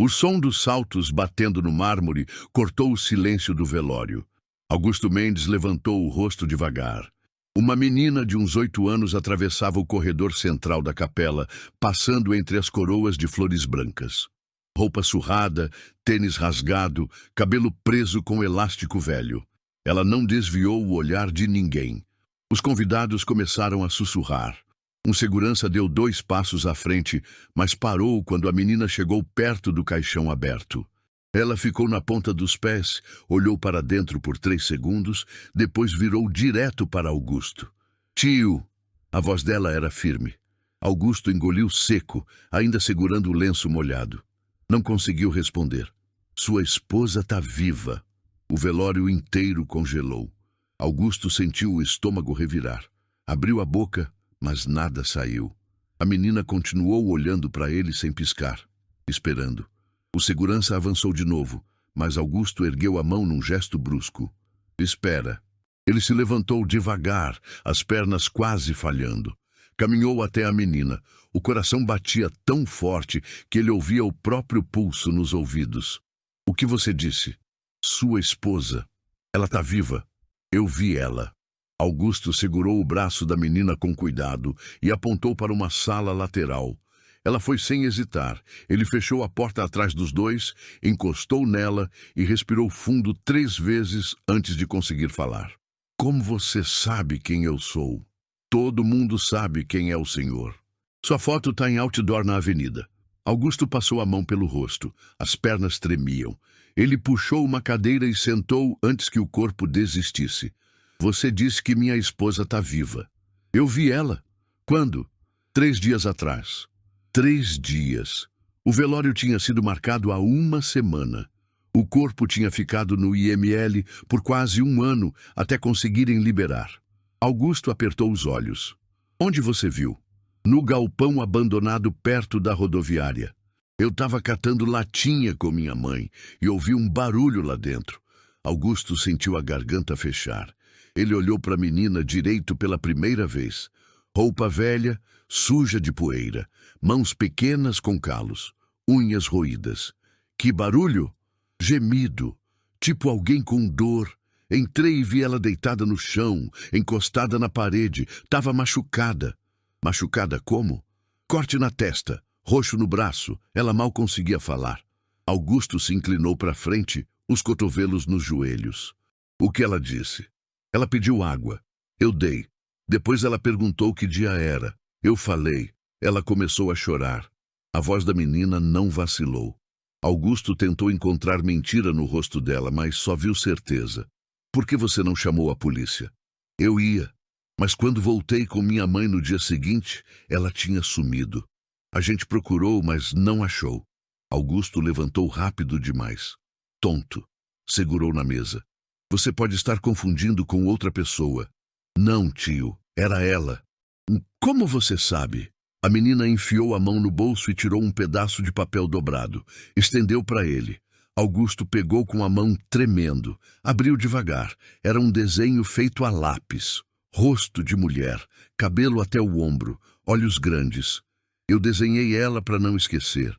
O som dos saltos batendo no mármore cortou o silêncio do velório. Augusto Mendes levantou o rosto devagar. Uma menina de uns 8 anos atravessava o corredor central da capela, passando entre as coroas de flores brancas. Roupa surrada, tênis rasgado, cabelo preso com elástico velho. Ela não desviou o olhar de ninguém. Os convidados começaram a sussurrar. Um segurança deu 2 passos à frente, mas parou quando a menina chegou perto do caixão aberto. Ela ficou na ponta dos pés, olhou para dentro por 3 segundos, depois virou direto para Augusto. Tio! A voz dela era firme. Augusto engoliu seco, ainda segurando o lenço molhado. Não conseguiu responder. Sua esposa está viva. O velório inteiro congelou. Augusto sentiu o estômago revirar. Abriu a boca, mas nada saiu. A menina continuou olhando para ele sem piscar, esperando. O segurança avançou de novo, mas Augusto ergueu a mão num gesto brusco. Espera. Ele se levantou devagar, as pernas quase falhando. Caminhou até a menina. O coração batia tão forte que ele ouvia o próprio pulso nos ouvidos. O que você disse? Sua esposa. Ela está viva. Eu vi ela. Augusto segurou o braço da menina com cuidado e apontou para uma sala lateral. Ela foi sem hesitar. Ele fechou a porta atrás dos dois, encostou nela e respirou fundo 3 vezes antes de conseguir falar. Como você sabe quem eu sou? Todo mundo sabe quem é o senhor. Sua foto está em outdoor na avenida. Augusto passou a mão pelo rosto. As pernas tremiam. Ele puxou uma cadeira e sentou antes que o corpo desistisse. Você disse que minha esposa está viva. Eu vi ela. Quando? 3 dias atrás. 3 dias. O velório tinha sido marcado há 1 semana. O corpo tinha ficado no IML por quase 1 ano até conseguirem liberar. Augusto apertou os olhos. Onde você viu? No galpão abandonado perto da rodoviária. Eu estava catando latinha com minha mãe e ouvi um barulho lá dentro. Augusto sentiu a garganta fechar. Ele olhou para a menina direito pela primeira vez. Roupa velha, suja de poeira, mãos pequenas com calos, unhas roídas. Que barulho? Gemido, tipo alguém com dor. Entrei e vi ela deitada no chão, encostada na parede. Estava machucada. Machucada como? Corte na testa, roxo no braço. Ela mal conseguia falar. Augusto se inclinou para frente, os cotovelos nos joelhos. O que ela disse? Ela pediu água. Eu dei. Depois ela perguntou que dia era. Eu falei. Ela começou a chorar. A voz da menina não vacilou. Augusto tentou encontrar mentira no rosto dela, mas só viu certeza. Por que você não chamou a polícia? Eu ia. Mas quando voltei com minha mãe no dia seguinte, ela tinha sumido. A gente procurou, mas não achou. Augusto levantou rápido demais. Tonto. Segurou na mesa. Você pode estar confundindo com outra pessoa. Não, tio. Era ela. Como você sabe? A menina enfiou a mão no bolso e tirou um pedaço de papel dobrado. Estendeu para ele. Augusto pegou com a mão tremendo. Abriu devagar. Era um desenho feito a lápis. Rosto de mulher, cabelo até o ombro, olhos grandes. Eu desenhei ela para não esquecer.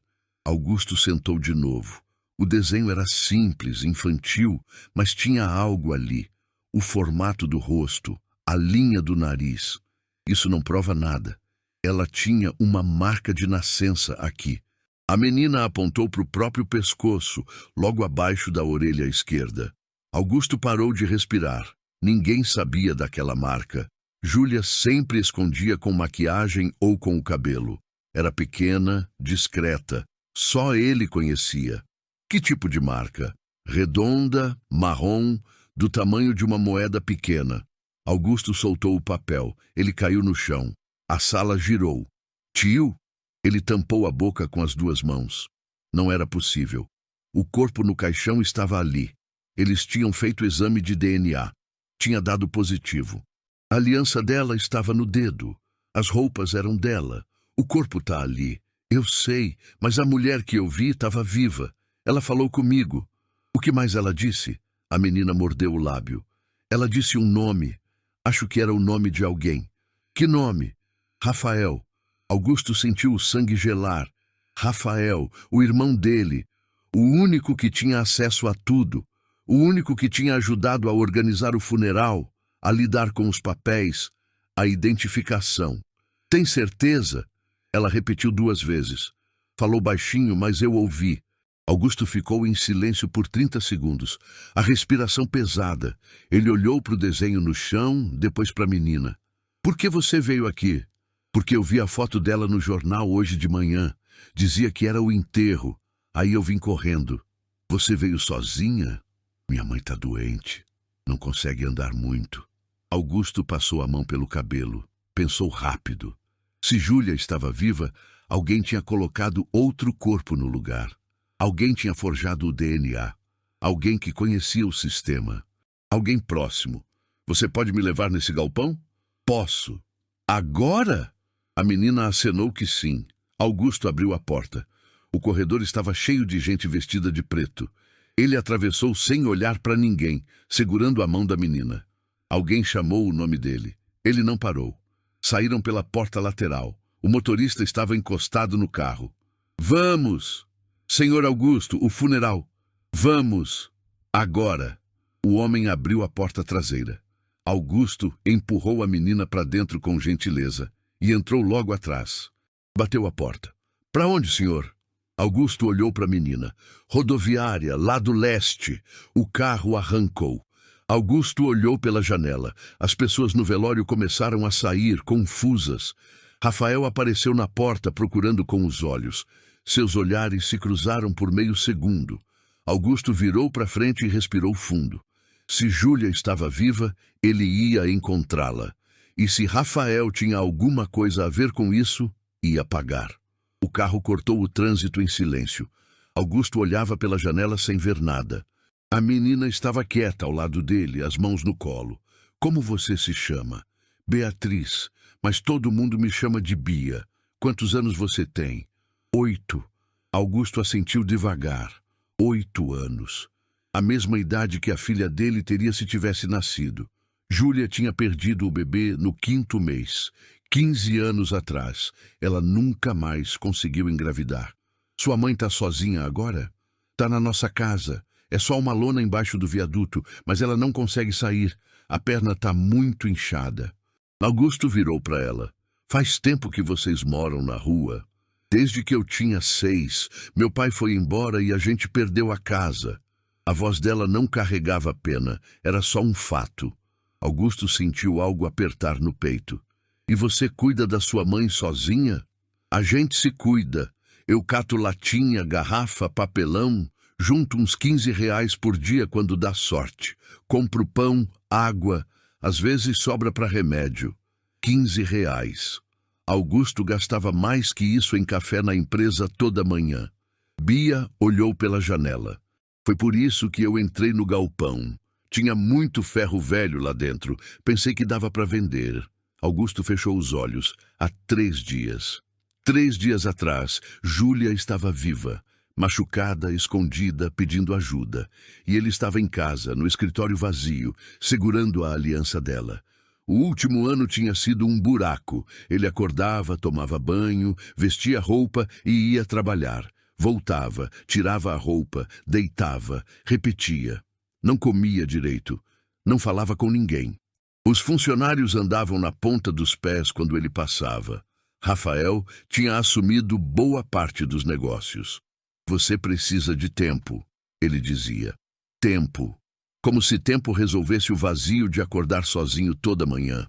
Augusto sentou de novo. O desenho era simples, infantil, mas tinha algo ali. O formato do rosto, a linha do nariz. Isso não prova nada. Ela tinha uma marca de nascença aqui. A menina apontou para o próprio pescoço, logo abaixo da orelha esquerda. Augusto parou de respirar. Ninguém sabia daquela marca. Júlia sempre escondia com maquiagem ou com o cabelo. Era pequena, discreta. Só ele conhecia. Que tipo de marca? Redonda, marrom, do tamanho de uma moeda pequena. Augusto soltou o papel. Ele caiu no chão. A sala girou. Tio? Ele tampou a boca com as 2 mãos. Não era possível. O corpo no caixão estava ali. Eles tinham feito exame de DNA. Tinha dado positivo. A aliança dela estava no dedo. As roupas eram dela. O corpo está ali. Eu sei, mas a mulher que eu vi estava viva. Ela falou comigo. O que mais ela disse? A menina mordeu o lábio. Ela disse um nome. Acho que era o nome de alguém. Que nome? Rafael. Augusto sentiu o sangue gelar. Rafael, o irmão dele. o único que tinha acesso a tudo, o único que tinha ajudado a organizar o funeral, a lidar com os papéis, a identificação. Tem certeza? Ela repetiu 2 vezes. Falou baixinho, mas eu ouvi. Augusto ficou em silêncio por 30 segundos, a respiração pesada. Ele olhou para o desenho no chão, depois para a menina. Por que você veio aqui? Porque eu vi a foto dela no jornal hoje de manhã. Dizia que era o enterro. Aí eu vim correndo. Você veio sozinha? Minha mãe está doente. Não consegue andar muito. Augusto passou a mão pelo cabelo. Pensou rápido. Se Júlia estava viva, alguém tinha colocado outro corpo no lugar. Alguém tinha forjado o DNA. Alguém que conhecia o sistema. Alguém próximo. Você pode me levar nesse galpão? Posso. Agora? A menina acenou que sim. Augusto abriu a porta. O corredor estava cheio de gente vestida de preto. Ele atravessou sem olhar para ninguém, segurando a mão da menina. Alguém chamou o nome dele. Ele não parou. Saíram pela porta lateral. O motorista estava encostado no carro. Vamos! Senhor Augusto, o funeral. Vamos! Agora! O homem abriu a porta traseira. Augusto empurrou a menina para dentro com gentileza e entrou logo atrás. Bateu a porta. Para onde, senhor? Augusto olhou para a menina. Rodoviária, lado leste. O carro arrancou. Augusto olhou pela janela. As pessoas no velório começaram a sair, confusas. Rafael apareceu na porta procurando com os olhos. Seus olhares se cruzaram por meio segundo. Augusto virou para frente e respirou fundo. Se Júlia estava viva, ele ia encontrá-la. E se Rafael tinha alguma coisa a ver com isso, ia pagar. O carro cortou o trânsito em silêncio. Augusto olhava pela janela sem ver nada. A menina estava quieta ao lado dele, as mãos no colo. Como você se chama? Beatriz, mas todo mundo me chama de Bia. Quantos anos você tem? 8. Augusto assentiu devagar. 8 anos. A mesma idade que a filha dele teria se tivesse nascido. Júlia tinha perdido o bebê no 5º mês. 15 anos atrás. Ela nunca mais conseguiu engravidar. Sua mãe está sozinha agora? Está na nossa casa. É só uma lona embaixo do viaduto, mas ela não consegue sair. A perna está muito inchada. Augusto virou para ela. Faz tempo que vocês moram na rua. Desde que eu tinha 6, meu pai foi embora e a gente perdeu a casa. A voz dela não carregava pena, era só um fato. Augusto sentiu algo apertar no peito. E você cuida da sua mãe sozinha? A gente se cuida. Eu cato latinha, garrafa, papelão, junto uns R$ 15 por dia quando dá sorte. Compro pão, água, às vezes sobra para remédio. R$ 15. Augusto gastava mais que isso em café na empresa toda manhã. Bia olhou pela janela. Foi por isso que eu entrei no galpão. Tinha muito ferro velho lá dentro. Pensei que dava para vender. Augusto fechou os olhos. Há 3 dias. 3 dias atrás, Júlia estava viva, machucada, escondida, pedindo ajuda. E ele estava em casa, no escritório vazio, segurando a aliança dela. O último ano tinha sido um buraco. Ele acordava, tomava banho, vestia roupa e ia trabalhar. Voltava, tirava a roupa, deitava, repetia. Não comia direito. Não falava com ninguém. Os funcionários andavam na ponta dos pés quando ele passava. Rafael tinha assumido boa parte dos negócios. Você precisa de tempo, ele dizia. Tempo. Como se tempo resolvesse o vazio de acordar sozinho toda manhã.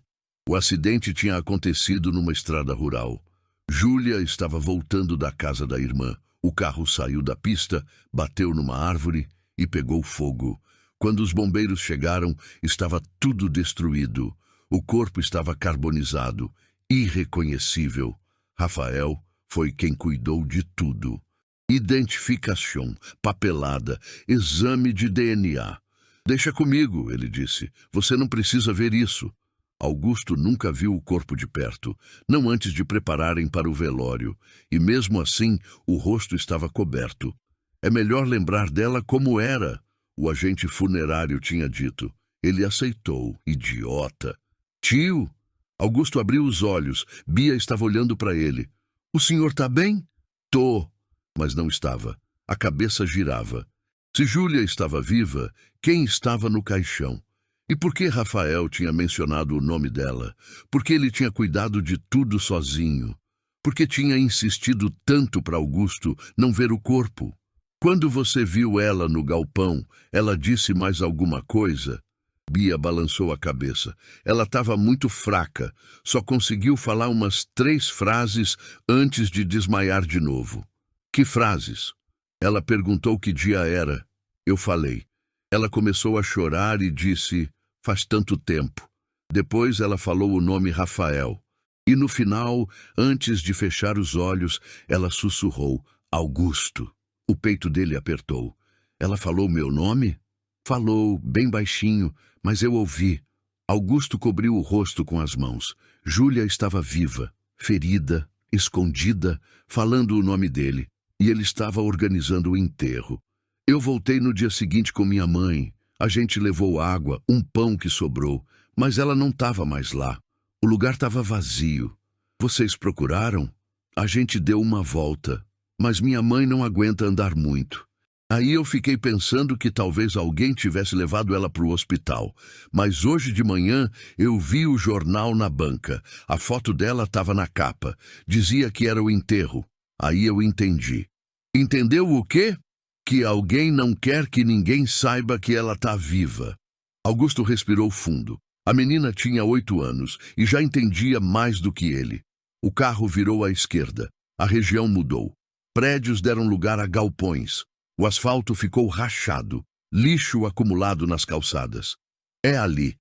O acidente tinha acontecido numa estrada rural. Júlia estava voltando da casa da irmã. O carro saiu da pista, bateu numa árvore e pegou fogo. Quando os bombeiros chegaram, estava tudo destruído. O corpo estava carbonizado, irreconhecível. Rafael foi quem cuidou de tudo. Identificação, papelada, exame de DNA. Deixa comigo, ele disse. Você não precisa ver isso. Augusto nunca viu o corpo de perto, não antes de prepararem para o velório, e mesmo assim o rosto estava coberto. É melhor lembrar dela como era, o agente funerário tinha dito. Ele aceitou, idiota. Tio! Augusto abriu os olhos. Bia estava olhando para ele. O senhor está bem? Tô, mas não estava. A cabeça girava. Se Júlia estava viva, quem estava no caixão? E por que Rafael tinha mencionado o nome dela? Por que ele tinha cuidado de tudo sozinho? Por que tinha insistido tanto para Augusto não ver o corpo? Quando você viu ela no galpão, ela disse mais alguma coisa? Bia balançou a cabeça. Ela estava muito fraca. Só conseguiu falar umas 3 frases antes de desmaiar de novo. Que frases? Ela perguntou que dia era. Eu falei. Ela começou a chorar e disse, faz tanto tempo. Depois ela falou o nome Rafael. E no final, antes de fechar os olhos, ela sussurrou, Augusto. O peito dele apertou. Ela falou meu nome? Falou, bem baixinho, mas eu ouvi. Augusto cobriu o rosto com as mãos. Júlia estava viva, ferida, escondida, falando o nome dele. E ele estava organizando o enterro. Eu voltei no dia seguinte com minha mãe. A gente levou água, um pão que sobrou, mas ela não estava mais lá. O lugar estava vazio. Vocês procuraram? A gente deu uma volta, mas minha mãe não aguenta andar muito. Aí eu fiquei pensando que talvez alguém tivesse levado ela para o hospital. Mas hoje de manhã eu vi o jornal na banca. A foto dela estava na capa. Dizia que era o enterro. Aí eu entendi. Entendeu o quê? Que alguém não quer que ninguém saiba que ela está viva. Augusto respirou fundo. A menina tinha 8 anos e já entendia mais do que ele. O carro virou à esquerda. A região mudou. Prédios deram lugar a galpões. O asfalto ficou rachado. Lixo acumulado nas calçadas. É ali.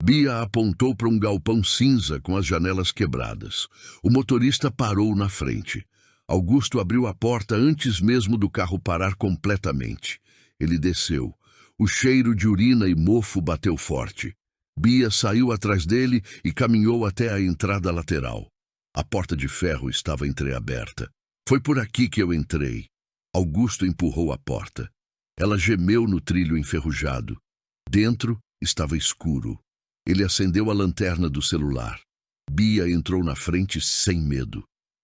Bia apontou para um galpão cinza com as janelas quebradas. O motorista parou na frente. Augusto abriu a porta antes mesmo do carro parar completamente. Ele desceu. O cheiro de urina e mofo bateu forte. Bia saiu atrás dele e caminhou até a entrada lateral. A porta de ferro estava entreaberta. Foi por aqui que eu entrei. Augusto empurrou a porta. Ela gemeu no trilho enferrujado. Dentro estava escuro. Ele acendeu a lanterna do celular. Bia entrou na frente sem medo.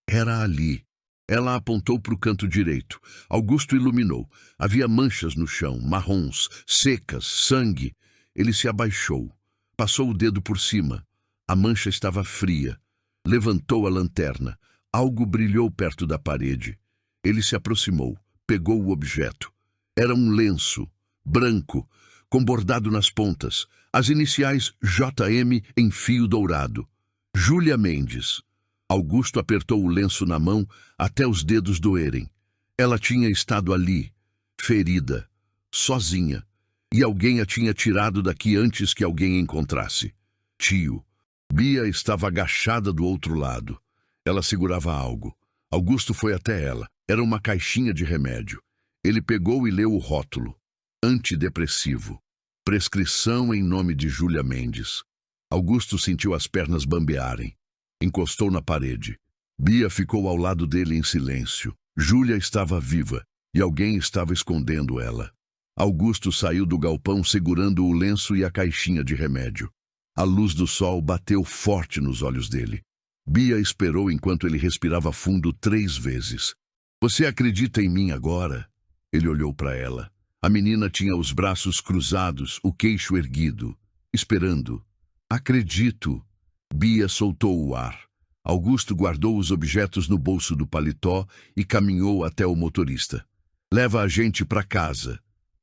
Era ali. Ela apontou para o canto direito. Augusto iluminou. Havia manchas no chão, marrons, secas, sangue. Ele se abaixou. Passou o dedo por cima. A mancha estava fria. Levantou a lanterna. Algo brilhou perto da parede. Ele se aproximou. Pegou o objeto. Era um lenço, branco, com bordado nas pontas. As iniciais JM em fio dourado. Júlia Mendes. Augusto apertou o lenço na mão até os dedos doerem. Ela tinha estado ali, ferida, sozinha, e alguém a tinha tirado daqui antes que alguém encontrasse. Tio. Bia estava agachada do outro lado. Ela segurava algo. Augusto foi até ela. Era uma caixinha de remédio. Ele pegou e leu o rótulo. Antidepressivo. Prescrição em nome de Júlia Mendes. Augusto sentiu as pernas bambearem. Encostou na parede. Bia ficou ao lado dele em silêncio. Júlia estava viva e alguém estava escondendo ela. Augusto saiu do galpão segurando o lenço e a caixinha de remédio. A luz do sol bateu forte nos olhos dele. Bia esperou enquanto ele respirava fundo 3 vezes. Você acredita em mim agora? Ele olhou para ela. A menina tinha os braços cruzados, o queixo erguido, esperando. Acredito. Bia soltou o ar. Augusto guardou os objetos no bolso do paletó e caminhou até o motorista. Leva a gente para casa.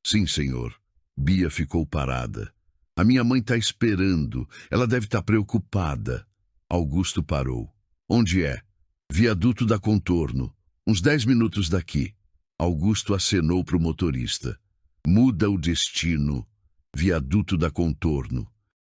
Sim, senhor. Bia ficou parada. A minha mãe está esperando. Ela deve estar preocupada. Augusto parou. Onde é? Viaduto da Contorno. Uns 10 minutos daqui. Augusto acenou para o motorista. Muda o destino. Viaduto da Contorno.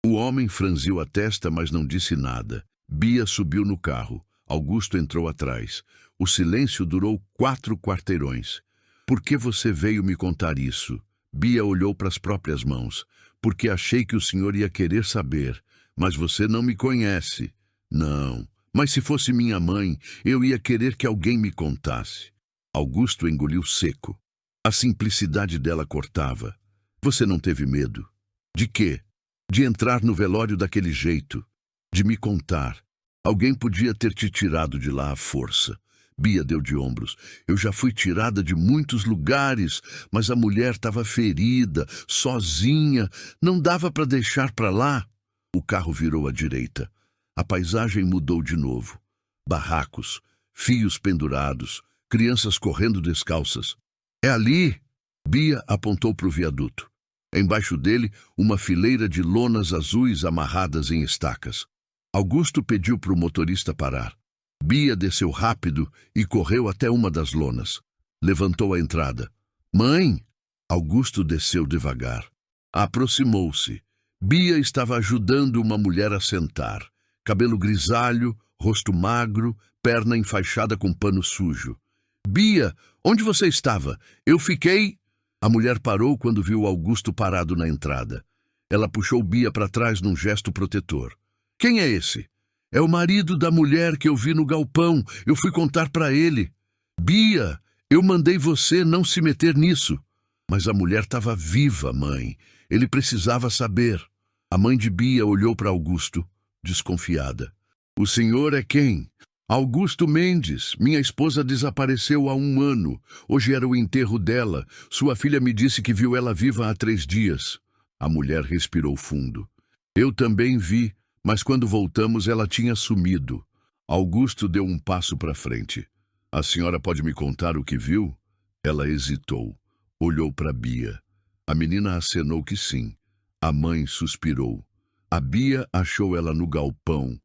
O homem franziu a testa, mas não disse nada. Bia subiu no carro. Augusto entrou atrás. O silêncio durou 4 quarteirões. Por que você veio me contar isso? Bia olhou para as próprias mãos. Porque achei que o senhor ia querer saber. Mas você não me conhece. Não. Mas se fosse minha mãe, eu ia querer que alguém me contasse. Augusto engoliu seco. A simplicidade dela cortava. Você não teve medo? De quê? De entrar no velório daquele jeito. De me contar. Alguém podia ter te tirado de lá à força. Bia deu de ombros. Eu já fui tirada de muitos lugares, mas a mulher estava ferida, sozinha. Não dava para deixar para lá. O carro virou à direita. A paisagem mudou de novo. Barracos, fios pendurados, crianças correndo descalças. É ali! Bia apontou para o viaduto. Embaixo dele, uma fileira de lonas azuis amarradas em estacas. Augusto pediu para o motorista parar. Bia desceu rápido e correu até uma das lonas. Levantou a entrada. Mãe! Augusto desceu devagar. Aproximou-se. Bia estava ajudando uma mulher a sentar. Cabelo grisalho, rosto magro, perna enfaixada com pano sujo. Bia, onde você estava? Eu fiquei... A mulher parou quando viu Augusto parado na entrada. Ela puxou Bia para trás num gesto protetor. Quem é esse? É o marido da mulher que eu vi no galpão. Eu fui contar para ele. Bia, eu mandei você não se meter nisso. Mas a mulher estava viva, mãe. Ele precisava saber. A mãe de Bia olhou para Augusto, desconfiada. O senhor é quem? Augusto Mendes. Minha esposa desapareceu há 1 ano. Hoje era o enterro dela. Sua filha me disse que viu ela viva há 3 dias. A mulher respirou fundo. Eu também vi, mas quando voltamos ela tinha sumido. Augusto deu um passo para frente. A senhora pode me contar o que viu? Ela hesitou. Olhou para Bia. A menina acenou que sim. A mãe suspirou. A Bia achou ela no galpão.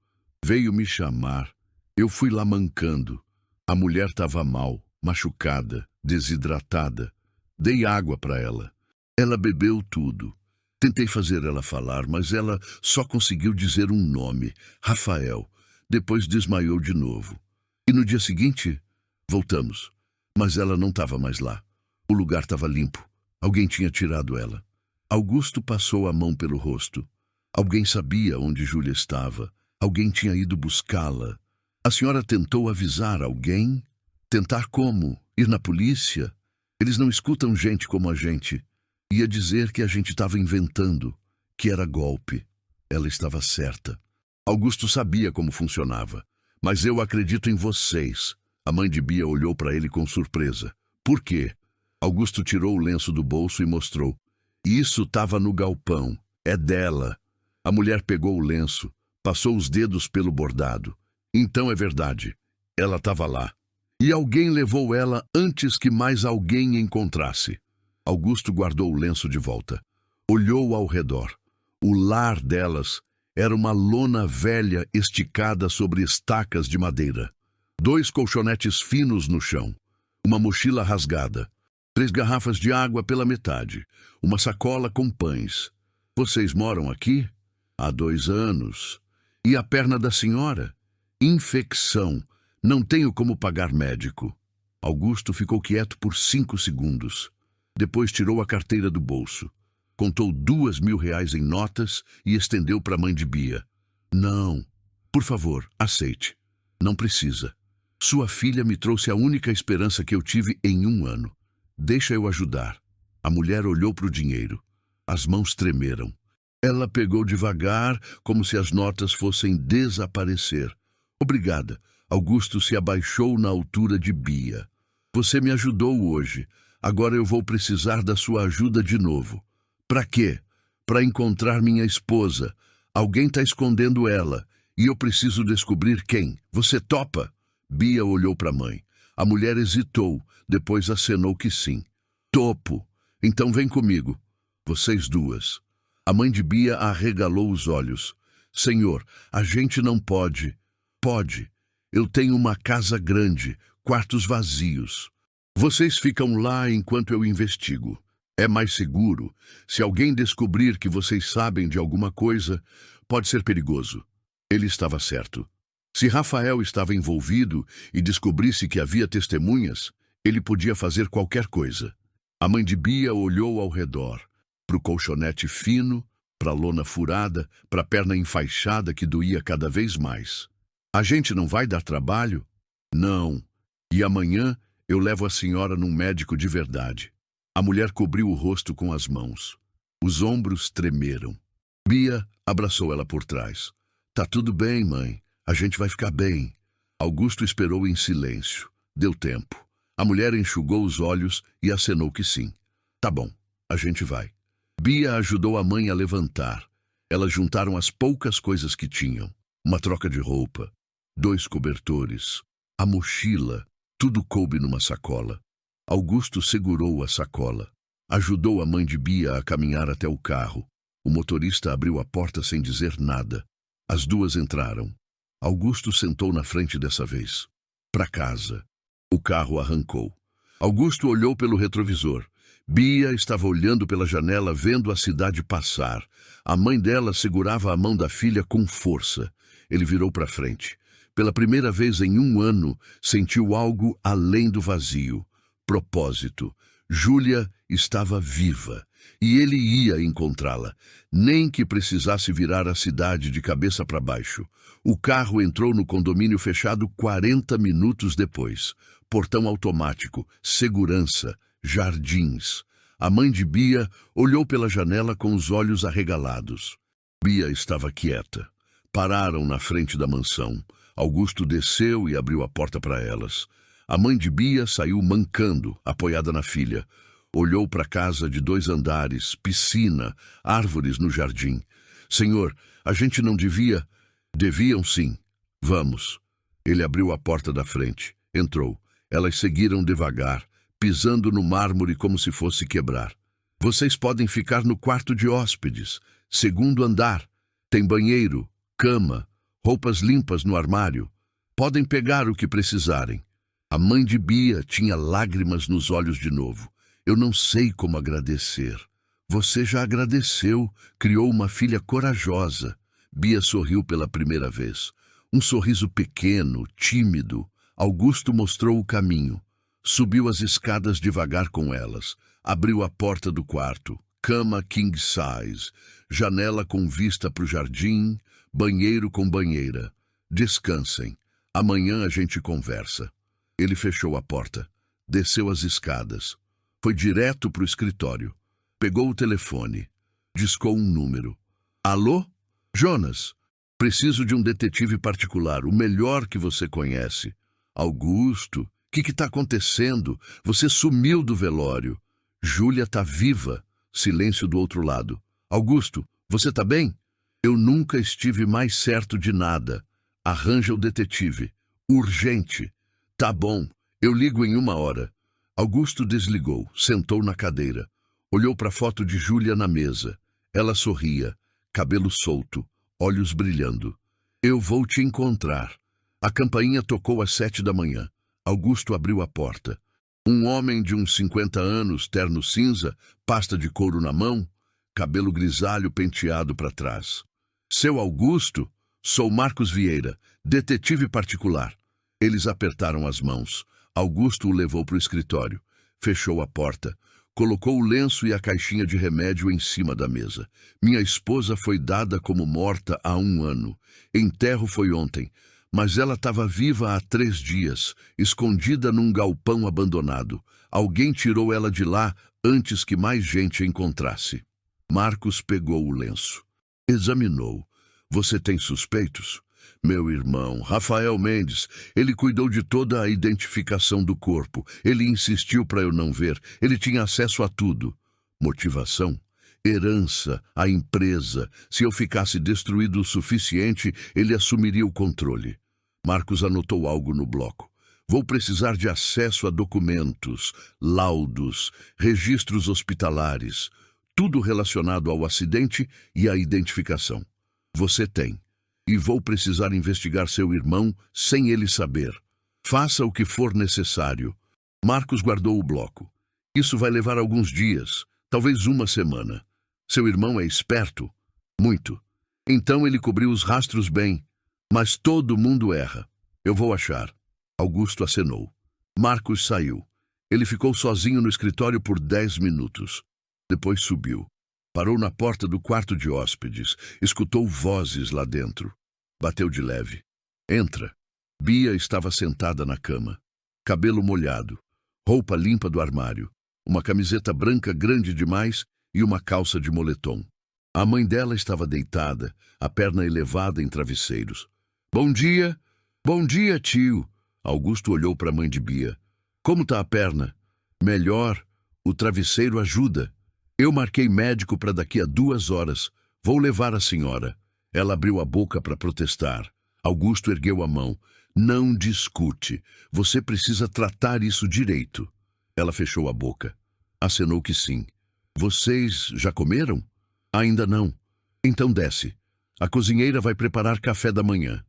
Veio me chamar. Eu fui lá mancando. A mulher estava mal, machucada, desidratada. Dei água para ela. Ela bebeu tudo. Tentei fazer ela falar, mas ela só conseguiu dizer um nome, Rafael. Depois desmaiou de novo. E no dia seguinte, voltamos. Mas ela não estava mais lá. O lugar estava limpo. Alguém tinha tirado ela. Augusto passou a mão pelo rosto. Alguém sabia onde Júlia estava. Alguém tinha ido buscá-la. A senhora tentou avisar alguém? Tentar como? Ir na polícia? Eles não escutam gente como a gente. Ia dizer que a gente estava inventando, que era golpe. Ela estava certa. Augusto sabia como funcionava. Mas eu acredito em vocês. A mãe de Bia olhou para ele com surpresa. Por quê? Augusto tirou o lenço do bolso e mostrou. Isso estava no galpão. É dela. A mulher pegou o lenço, passou os dedos pelo bordado. Então é verdade. Ela estava lá. E alguém levou ela antes que mais alguém encontrasse. Augusto guardou o lenço de volta. Olhou ao redor. O lar delas era uma lona velha esticada sobre estacas de madeira. 2 colchonetes finos no chão. Uma mochila rasgada. 3 garrafas de água pela metade. Uma sacola com pães. Vocês moram aqui? Há 2 anos. E a perna da senhora? Infecção. Não tenho como pagar médico. Augusto ficou quieto por 5 segundos. Depois tirou a carteira do bolso. Contou R$2.000 em notas e estendeu para a mãe de Bia. Não. Por favor, aceite. Não precisa. Sua filha me trouxe a única esperança que eu tive em 1 ano. Deixa eu ajudar. A mulher olhou para o dinheiro. As mãos tremeram. Ela pegou devagar, como se as notas fossem desaparecer. Obrigada. Augusto se abaixou na altura de Bia. Você me ajudou hoje. Agora eu vou precisar da sua ajuda de novo. Para quê? Para encontrar minha esposa. Alguém está escondendo ela. E eu preciso descobrir quem. Você topa? Bia olhou para a mãe. A mulher hesitou, depois acenou que sim. Topo. Então vem comigo. Vocês 2. A mãe de Bia arregalou os olhos. Senhor, a gente não pode. Pode. Eu tenho uma casa grande, quartos vazios. Vocês ficam lá enquanto eu investigo. É mais seguro. Se alguém descobrir que vocês sabem de alguma coisa, pode ser perigoso. Ele estava certo. Se Rafael estava envolvido e descobrisse que havia testemunhas, ele podia fazer qualquer coisa. A mãe de Bia olhou ao redor, para o colchonete fino, para a lona furada, para a perna enfaixada que doía cada vez mais. A gente não vai dar trabalho? Não. E amanhã eu levo a senhora num médico de verdade. A mulher cobriu o rosto com as mãos. Os ombros tremeram. Bia abraçou ela por trás. Tá tudo bem, mãe. A gente vai ficar bem. Augusto esperou em silêncio. Deu tempo. A mulher enxugou os olhos e acenou que sim. Tá bom, a gente vai. Bia ajudou a mãe a levantar. Elas juntaram as poucas coisas que tinham. Uma troca de roupa, 2 cobertores, a mochila, tudo coube numa sacola. Augusto segurou a sacola. Ajudou a mãe de Bia a caminhar até o carro. O motorista abriu a porta sem dizer nada. As duas entraram. Augusto sentou na frente dessa vez. Para casa. O carro arrancou. Augusto olhou pelo retrovisor. Bia estava olhando pela janela, vendo a cidade passar. A mãe dela segurava a mão da filha com força. Ele virou para frente. Pela primeira vez em 1 ano, sentiu algo além do vazio. Propósito. Júlia estava viva. E ele ia encontrá-la, nem que precisasse virar a cidade de cabeça para baixo. O carro entrou no condomínio fechado 40 minutos depois. Portão automático, segurança, jardins. A mãe de Bia olhou pela janela com os olhos arregalados. Bia estava quieta. Pararam na frente da mansão. Augusto desceu e abriu a porta para elas. A mãe de Bia saiu mancando, apoiada na filha. Olhou para a casa de 2 andares, piscina, árvores no jardim. Senhor, a gente não devia... Deviam sim. Vamos. Ele abriu a porta da frente. Entrou. Elas seguiram devagar, pisando no mármore como se fosse quebrar. Vocês podem ficar no quarto de hóspedes, 2º andar. Tem banheiro, cama, roupas limpas no armário. Podem pegar o que precisarem. A mãe de Bia tinha lágrimas nos olhos de novo. Eu não sei como agradecer. Você já agradeceu, criou uma filha corajosa. Bia sorriu pela primeira vez. Um sorriso pequeno, tímido. Augusto mostrou o caminho. Subiu as escadas devagar com elas. Abriu a porta do quarto. Cama king size. Janela com vista para o jardim. Banheiro com banheira. Descansem. Amanhã a gente conversa. Ele fechou a porta. Desceu as escadas. Foi direto para o escritório. Pegou o telefone. Discou um número. Alô? Jonas, preciso de um detetive particular, o melhor que você conhece. Augusto, o que está acontecendo? Você sumiu do velório. Júlia está viva. Silêncio do outro lado. Augusto, você está bem? Eu nunca estive mais certo de nada. Arranja o detetive. Urgente. Tá bom, eu ligo em 1 hora. Augusto desligou, sentou na cadeira. Olhou para a foto de Júlia na mesa. Ela sorria, cabelo solto, olhos brilhando. Eu vou te encontrar. A campainha tocou às 7 da manhã. Augusto abriu a porta. Um homem de uns 50 anos, terno cinza, pasta de couro na mão, cabelo grisalho penteado para trás. Seu Augusto? Sou Marcos Vieira, detetive particular. Eles apertaram as mãos. Augusto o levou para o escritório. Fechou a porta. Colocou o lenço e a caixinha de remédio em cima da mesa. Minha esposa foi dada como morta há 1 ano. Enterro foi ontem, mas ela estava viva há 3 dias, escondida num galpão abandonado. Alguém tirou ela de lá antes que mais gente a encontrasse. Marcos pegou o lenço. Examinou. Você tem suspeitos? Meu irmão, Rafael Mendes, ele cuidou de toda a identificação do corpo. Ele insistiu para eu não ver. Ele tinha acesso a tudo. Motivação? Herança, a empresa. Se eu ficasse destruído o suficiente, ele assumiria o controle. Marcos anotou algo no bloco. Vou precisar de acesso a documentos, laudos, registros hospitalares. Tudo relacionado ao acidente e à identificação. Você tem. E vou precisar investigar seu irmão sem ele saber. Faça o que for necessário. Marcos guardou o bloco. Isso vai levar alguns dias, talvez 1 semana. Seu irmão é esperto? Muito. Então ele cobriu os rastros bem. Mas todo mundo erra. Eu vou achar. Augusto acenou. Marcos saiu. Ele ficou sozinho no escritório por 10 minutos. Depois subiu. Parou na porta do quarto de hóspedes. Escutou vozes lá dentro. Bateu de leve. Entra. Bia estava sentada na cama. Cabelo molhado. Roupa limpa do armário. Uma camiseta branca grande demais e uma calça de moletom. A mãe dela estava deitada, a perna elevada em travesseiros. Bom dia, tio. Augusto olhou para a mãe de Bia. Como tá a perna? Melhor. O travesseiro ajuda. Eu marquei médico para daqui a 2 horas. Vou levar a senhora. Ela abriu a boca para protestar. Augusto ergueu a mão. Não discute. Você precisa tratar isso direito. Ela fechou a boca. Acenou que sim. Vocês já comeram? Ainda não. Então desce. A cozinheira vai preparar café da manhã.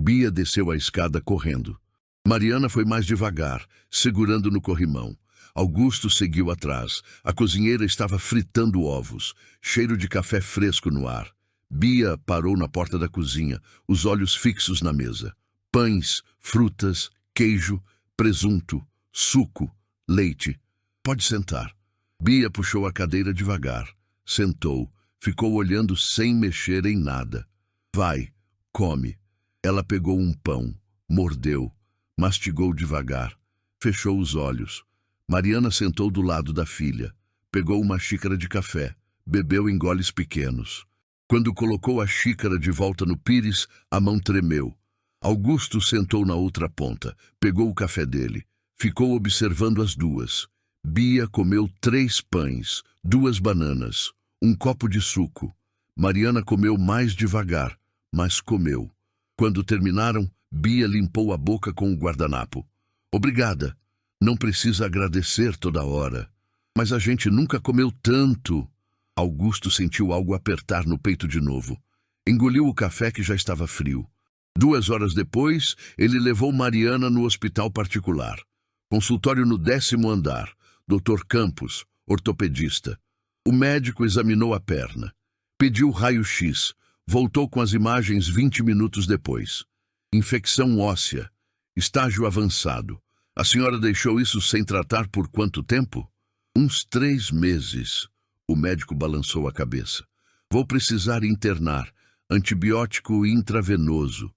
Bia desceu a escada correndo. Mariana foi mais devagar, segurando no corrimão. Augusto seguiu atrás. A cozinheira estava fritando ovos, cheiro de café fresco no ar. Bia parou na porta da cozinha, os olhos fixos na mesa. Pães, frutas, queijo, presunto, suco, leite. Pode sentar. Bia puxou a cadeira devagar. Sentou. Ficou olhando sem mexer em nada. Vai, come. Ela pegou um pão, mordeu, mastigou devagar, fechou os olhos. Mariana sentou do lado da filha, pegou uma xícara de café, bebeu em goles pequenos. Quando colocou a xícara de volta no pires, a mão tremeu. Augusto sentou na outra ponta, pegou o café dele, ficou observando as duas. Bia comeu 3 pães, 2 bananas, um copo de suco. Mariana comeu mais devagar, mas comeu. Quando terminaram, Bia limpou a boca com o guardanapo. Obrigada. Não precisa agradecer toda hora. Mas a gente nunca comeu tanto. Augusto sentiu algo apertar no peito de novo. Engoliu o café que já estava frio. 2 horas depois, ele levou Mariana no hospital particular. Consultório no 10º andar. Dr. Campos, ortopedista. O médico examinou a perna. Pediu raio-x. Voltou com as imagens 20 minutos depois. Infecção óssea. Estágio avançado. A senhora deixou isso sem tratar por quanto tempo? Uns 3 meses. O médico balançou a cabeça. Vou precisar internar. Antibiótico intravenoso.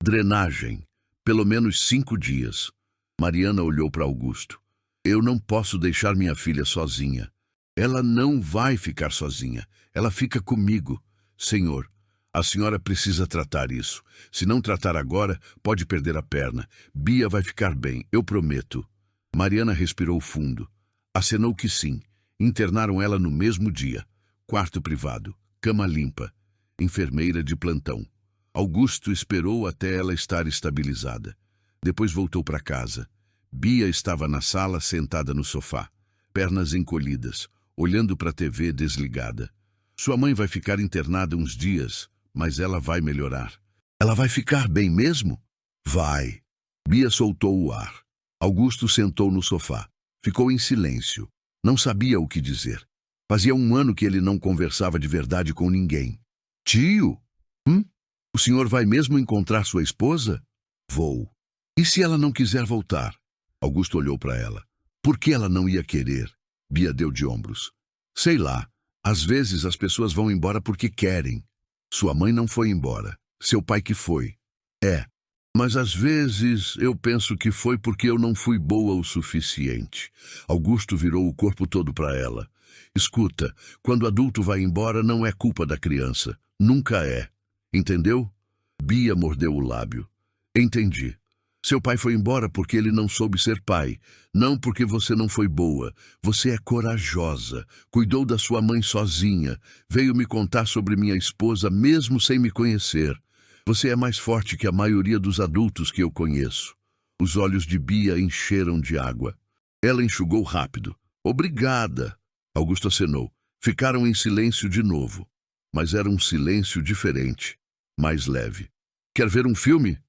Drenagem. Pelo menos 5 dias. Mariana olhou para Augusto. Eu não posso deixar minha filha sozinha. Ela não vai ficar sozinha. Ela fica comigo. Senhor, a senhora precisa tratar isso. Se não tratar agora, pode perder a perna. Bia vai ficar bem, eu prometo. Mariana respirou fundo. Acenou que sim. Internaram ela no mesmo dia. Quarto privado, cama limpa, enfermeira de plantão. Augusto esperou até ela estar estabilizada. Depois voltou para casa. Bia estava na sala sentada no sofá, pernas encolhidas, olhando para a TV desligada. Sua mãe vai ficar internada uns dias, mas ela vai melhorar. Ela vai ficar bem mesmo? Vai. Bia soltou o ar. Augusto sentou no sofá. Ficou em silêncio. Não sabia o que dizer. Fazia 1 ano que ele não conversava de verdade com ninguém. Tio? O senhor vai mesmo encontrar sua esposa? Vou. E se ela não quiser voltar? Augusto olhou para ela. Por que ela não ia querer? Bia deu de ombros. Sei lá. Às vezes as pessoas vão embora porque querem. Sua mãe não foi embora. Seu pai que foi. É. Mas às vezes eu penso que foi porque eu não fui boa o suficiente. Augusto virou o corpo todo para ela. Escuta, quando adulto vai embora não é culpa da criança. Nunca é. Entendeu? Bia mordeu o lábio. Entendi. Seu pai foi embora porque ele não soube ser pai. Não porque você não foi boa. Você é corajosa. Cuidou da sua mãe sozinha. Veio me contar sobre minha esposa mesmo sem me conhecer. Você é mais forte que a maioria dos adultos que eu conheço. Os olhos de Bia encheram de água. Ela enxugou rápido. Obrigada. Augusto acenou. Ficaram em silêncio de novo. Mas era um silêncio diferente. Mais leve. Quer ver um filme?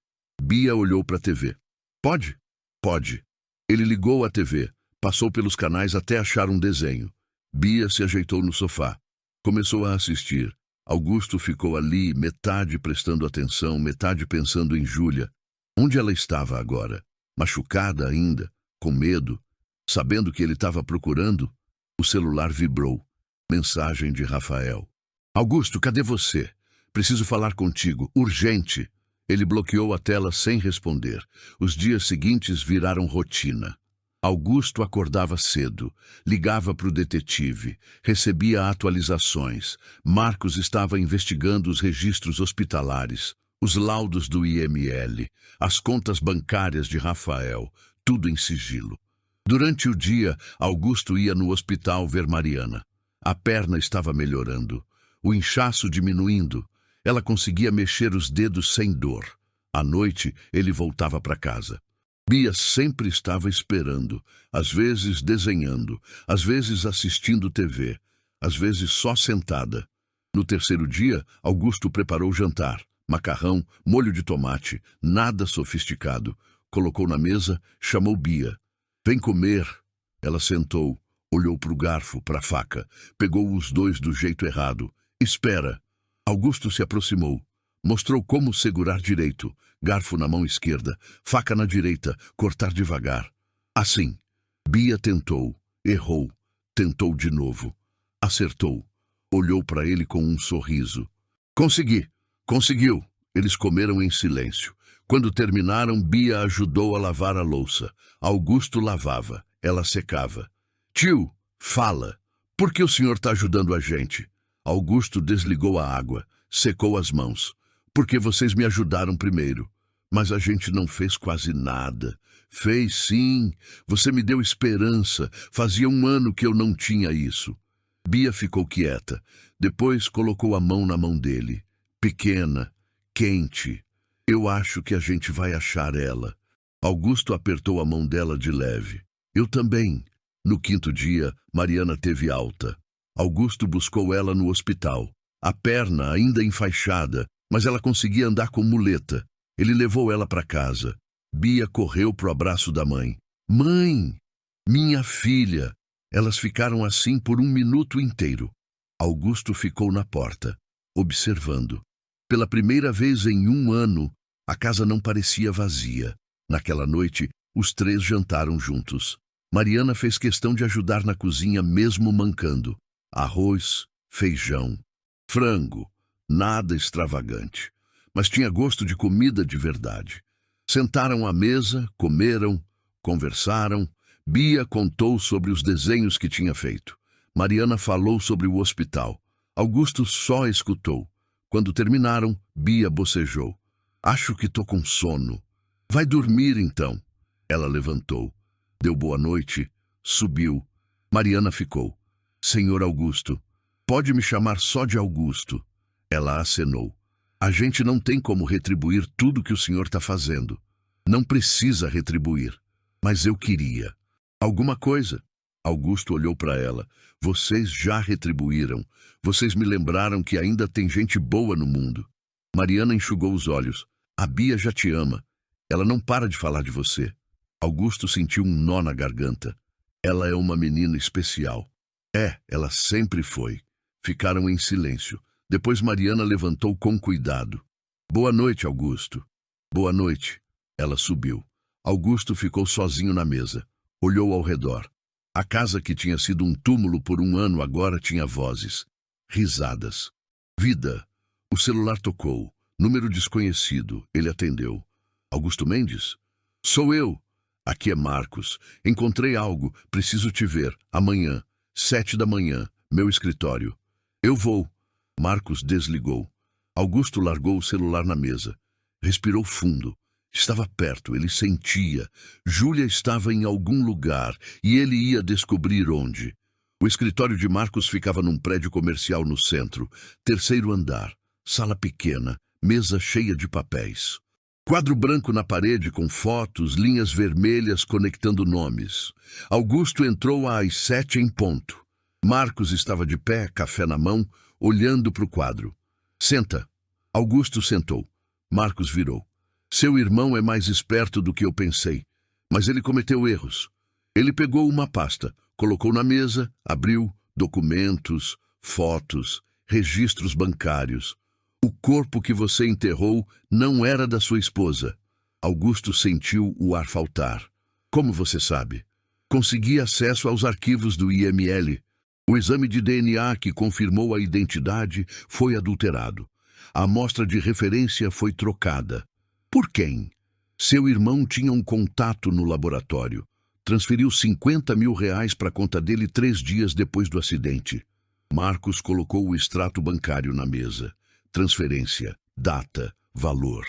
Bia olhou para a TV. Pode? Pode. Ele ligou a TV, passou pelos canais até achar um desenho. Bia se ajeitou no sofá. Começou a assistir. Augusto ficou ali, metade prestando atenção, metade pensando em Júlia. Onde ela estava agora? Machucada ainda? Com medo? Sabendo que ele estava procurando? O celular vibrou. Mensagem de Rafael. Augusto, cadê você? Preciso falar contigo. Urgente. Ele bloqueou a tela sem responder. Os dias seguintes viraram rotina. Augusto acordava cedo, ligava para o detetive, recebia atualizações. Marcos estava investigando os registros hospitalares. os laudos do IML, as contas bancárias de Rafael, tudo em sigilo. Durante o dia, Augusto ia no hospital ver Mariana. A perna estava melhorando, o inchaço diminuindo. Ela conseguia mexer os dedos sem dor. À noite, ele voltava para casa. Bia sempre estava esperando, às vezes desenhando, às vezes assistindo TV, às vezes só sentada. No terceiro dia, Augusto preparou o jantar. Macarrão, molho de tomate, nada sofisticado. Colocou na mesa, chamou Bia. Vem comer. Ela sentou, olhou para o garfo, para a faca, pegou os dois do jeito errado. Espera. Augusto se aproximou. Mostrou como segurar direito, garfo na mão esquerda, faca na direita, cortar devagar. Assim. Bia tentou, errou, tentou de novo. Acertou. Olhou para ele com um sorriso. Consegui. Conseguiu. Eles comeram em silêncio. Quando terminaram, Bia ajudou a lavar a louça. Augusto lavava, ela secava. Tio, fala. Por que o senhor está ajudando a gente? Augusto desligou a água, secou as mãos. Porque vocês me ajudaram primeiro. Mas a gente não fez quase nada. Fez sim. Você me deu esperança. Fazia 1 ano que eu não tinha isso. Bia ficou quieta. Depois colocou a mão na mão dele. Pequena, quente. Eu acho que a gente vai achar ela. Augusto apertou a mão dela de leve. Eu também. No 5º dia, Mariana teve alta. Augusto buscou ela no hospital. A perna ainda enfaixada, mas ela conseguia andar com muleta. Ele levou ela para casa. Bia correu pro abraço da mãe. Mãe! Minha filha! Elas ficaram assim por 1 minuto inteiro. Augusto ficou na porta, observando. Pela primeira vez em 1 ano, a casa não parecia vazia. Naquela noite, os 3 jantaram juntos. Mariana fez questão de ajudar na cozinha mesmo mancando. Arroz, feijão, frango, nada extravagante. Mas tinha gosto de comida de verdade. Sentaram à mesa, comeram, conversaram. Bia contou sobre os desenhos que tinha feito. Mariana falou sobre o hospital. Augusto só escutou. Quando terminaram, Bia bocejou. Acho que tô com sono. Vai dormir então. Ela levantou. Deu boa noite. Subiu. Mariana ficou. Senhor Augusto, pode me chamar só de Augusto. Ela acenou. A gente não tem como retribuir tudo que o senhor está fazendo. Não precisa retribuir. Mas eu queria. Alguma coisa. Augusto olhou para ela. Vocês já retribuíram. Vocês me lembraram que ainda tem gente boa no mundo. Mariana enxugou os olhos. A Bia já te ama. Ela não para de falar de você. Augusto sentiu um nó na garganta. Ela é uma menina especial. Ela sempre foi. Ficaram em silêncio. Depois Mariana levantou com cuidado. Boa noite, Augusto. Boa noite. Ela subiu. Augusto ficou sozinho na mesa. Olhou ao redor. A casa que tinha sido um túmulo por 1 ano agora tinha vozes. Risadas. Vida. O celular tocou. Número desconhecido. Ele atendeu. Augusto Mendes? Sou eu. Aqui é Marcos. Encontrei algo. Preciso te ver. Amanhã. 7 da manhã. Meu escritório. Eu vou. Marcos desligou. Augusto largou o celular na mesa. Respirou fundo. Estava perto, ele sentia. Júlia estava em algum lugar e ele ia descobrir onde. O escritório de Marcos ficava num prédio comercial no centro, 3º andar. Sala pequena, mesa cheia de papéis. Quadro branco na parede com fotos, linhas vermelhas conectando nomes. Augusto entrou às 7 em ponto. Marcos estava de pé, café na mão, olhando para o quadro. Senta. Augusto sentou. Marcos virou. Seu irmão é mais esperto do que eu pensei, mas ele cometeu erros. Ele pegou uma pasta, colocou na mesa, abriu documentos, fotos, registros bancários. O corpo que você enterrou não era da sua esposa. Augusto sentiu o ar faltar. Como você sabe? Consegui acesso aos arquivos do IML. O exame de DNA que confirmou a identidade foi adulterado. A amostra de referência foi trocada. Por quem? Seu irmão tinha um contato no laboratório. Transferiu R$50 mil para a conta dele 3 dias depois do acidente. Marcos colocou o extrato bancário na mesa. Transferência, data, valor.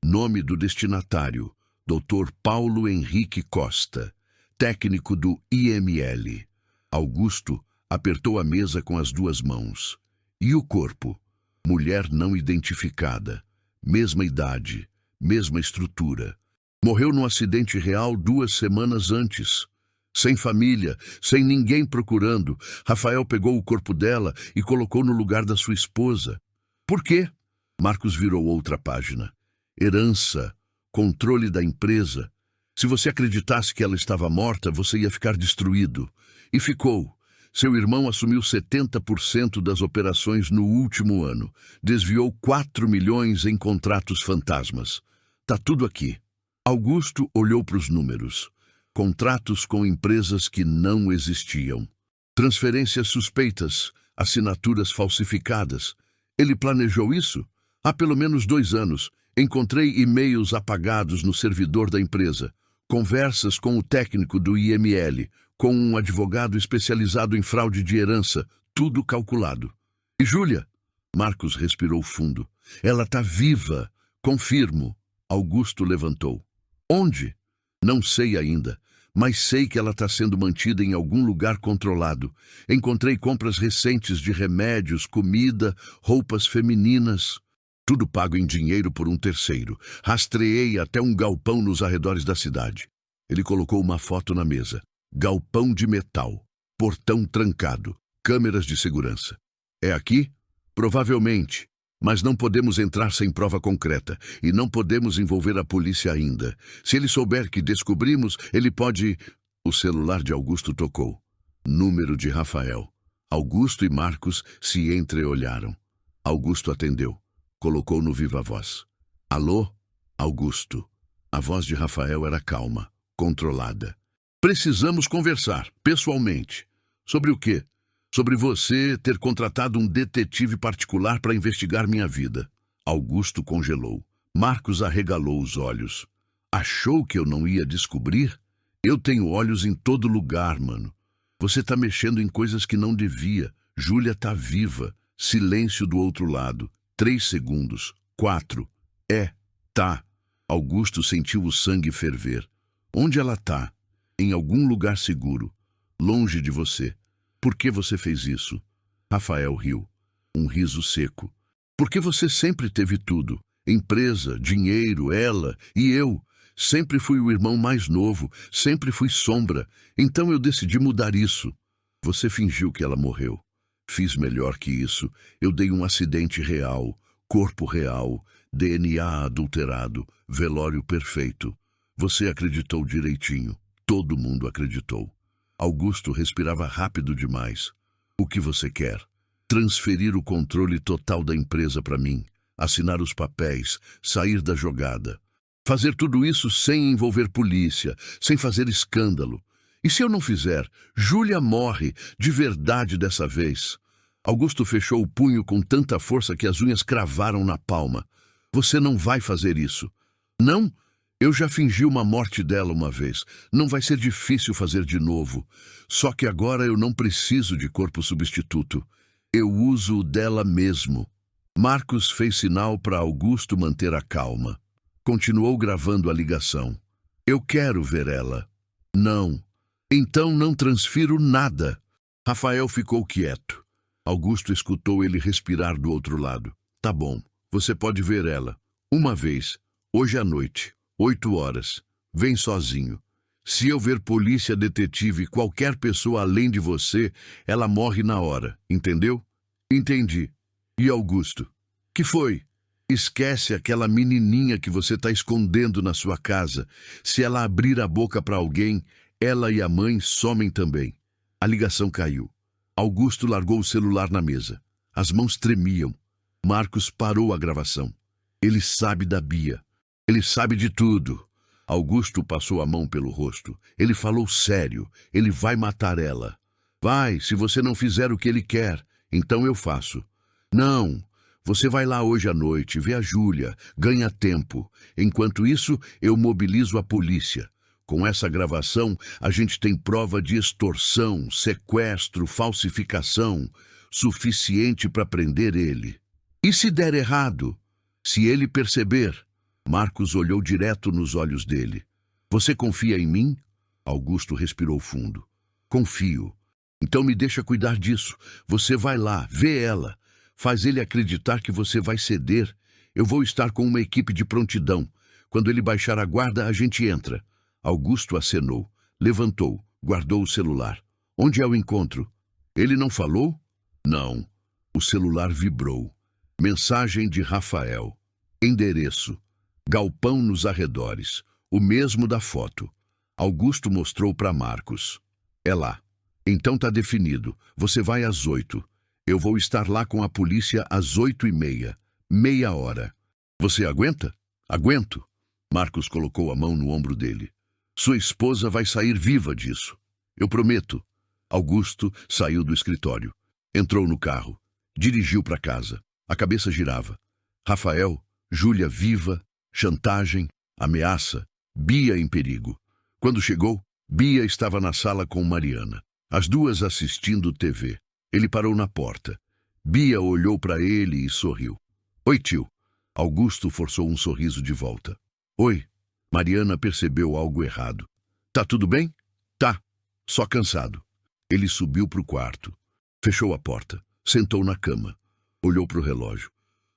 Nome do destinatário: Dr. Paulo Henrique Costa, técnico do IML. Augusto apertou a mesa com as duas mãos. E o corpo? Mulher não identificada. Mesma idade, mesma estrutura. Morreu num acidente real 2 semanas antes. Sem família, sem ninguém procurando, Rafael pegou o corpo dela e colocou no lugar da sua esposa. Por quê? Marcos virou outra página. Herança, controle da empresa. Se você acreditasse que ela estava morta, você ia ficar destruído. E ficou. Seu irmão assumiu 70% das operações no último ano. Desviou 4 milhões em contratos fantasmas. Tá tudo aqui. Augusto olhou para os números. Contratos com empresas que não existiam. Transferências suspeitas, assinaturas falsificadas. Ele planejou isso? Há pelo menos 2 anos. Encontrei e-mails apagados no servidor da empresa. Conversas com o técnico do IML, com um advogado especializado em fraude de herança. Tudo calculado. E Júlia? Marcos respirou fundo. Ela está viva. Confirmo. Augusto levantou. Onde? Não sei ainda, mas sei que ela está sendo mantida em algum lugar controlado. Encontrei compras recentes de remédios, comida, roupas femininas. Tudo pago em dinheiro por um terceiro. Rastreei até um galpão nos arredores da cidade. Ele colocou uma foto na mesa. Galpão de metal. Portão trancado. Câmeras de segurança. É aqui? Provavelmente. Mas não podemos entrar sem prova concreta. E não podemos envolver a polícia ainda. Se ele souber que descobrimos, ele pode... O celular de Augusto tocou. Número de Rafael. Augusto e Marcos se entreolharam. Augusto atendeu. Colocou no viva voz. Alô? Augusto. A voz de Rafael era calma, controlada. Precisamos conversar, pessoalmente. Sobre o quê? Sobre você ter contratado um detetive particular para investigar minha vida. Augusto congelou. Marcos arregalou os olhos. Achou que eu não ia descobrir? Eu tenho olhos em todo lugar, mano. Você tá mexendo em coisas que não devia. Júlia tá viva. Silêncio do outro lado. 3 segundos. 4. Tá. Augusto sentiu o sangue ferver. Onde ela tá? Em algum lugar seguro. Longe de você. Por que você fez isso? Rafael riu. Um riso seco. Porque você sempre teve tudo. Empresa, dinheiro, ela e eu. Sempre fui o irmão mais novo. Sempre fui sombra. Então eu decidi mudar isso. Você fingiu que ela morreu. Fiz melhor que isso. Eu dei um acidente real. Corpo real. DNA adulterado. Velório perfeito. Você acreditou direitinho. Todo mundo acreditou. Augusto respirava rápido demais. O que você quer? Transferir o controle total da empresa para mim. Assinar os papéis. Sair da jogada. Fazer tudo isso sem envolver polícia. Sem fazer escândalo. E se eu não fizer? Júlia morre. De verdade dessa vez. Augusto fechou o punho com tanta força que as unhas cravaram na palma. Você não vai fazer isso. Não? Eu já fingi uma morte dela uma vez. Não vai ser difícil fazer de novo. Só que agora eu não preciso de corpo substituto. Eu uso o dela mesmo. Marcos fez sinal para Augusto manter a calma. Continuou gravando a ligação. Eu quero ver ela. Não. Então não transfiro nada. Rafael ficou quieto. Augusto escutou ele respirar do outro lado. Tá bom, você pode ver ela. Uma vez. Hoje à noite. 8 horas. Vem sozinho. Se eu ver polícia, detetive, qualquer pessoa além de você, ela morre na hora. Entendeu? Entendi. E Augusto? Que foi? Esquece aquela menininha que você está escondendo na sua casa. Se ela abrir a boca para alguém, ela e a mãe somem também. A ligação caiu. Augusto largou o celular na mesa. As mãos tremiam. Marcos parou a gravação. Ele sabe da Bia. Ele sabe de tudo. Augusto passou a mão pelo rosto. Ele falou sério. Ele vai matar ela. Vai, se você não fizer o que ele quer. Então eu faço. Não. Você vai lá hoje à noite, vê a Júlia, ganha tempo. Enquanto isso, eu mobilizo a polícia. Com essa gravação, a gente tem prova de extorsão, sequestro, falsificação, suficiente para prender ele. E se der errado? Se ele perceber... Marcos olhou direto nos olhos dele. Você confia em mim? Augusto respirou fundo. Confio. Então me deixa cuidar disso. Você vai lá, vê ela. Faz ele acreditar que você vai ceder. Eu vou estar com uma equipe de prontidão. Quando ele baixar a guarda, a gente entra. Augusto acenou, levantou, guardou o celular. Onde é o encontro? Ele não falou? Não. O celular vibrou. Mensagem de Rafael. Endereço. Galpão nos arredores. O mesmo da foto. Augusto mostrou para Marcos. É lá. Então tá definido. Você vai às 8. Eu vou estar lá com a polícia às 8h30. Meia hora. Você aguenta? Aguento. Marcos colocou a mão no ombro dele. Sua esposa vai sair viva disso. Eu prometo. Augusto saiu do escritório. Entrou no carro. Dirigiu para casa. A cabeça girava. Rafael, Júlia viva, chantagem, ameaça, Bia em perigo. Quando chegou, Bia estava na sala com Mariana. As duas assistindo TV. Ele parou na porta. Bia olhou para ele e sorriu. Oi, tio. Augusto forçou um sorriso de volta. Oi. Mariana percebeu algo errado. Tá tudo bem? Tá. Só cansado. Ele subiu para o quarto. Fechou a porta. Sentou na cama. Olhou para o relógio.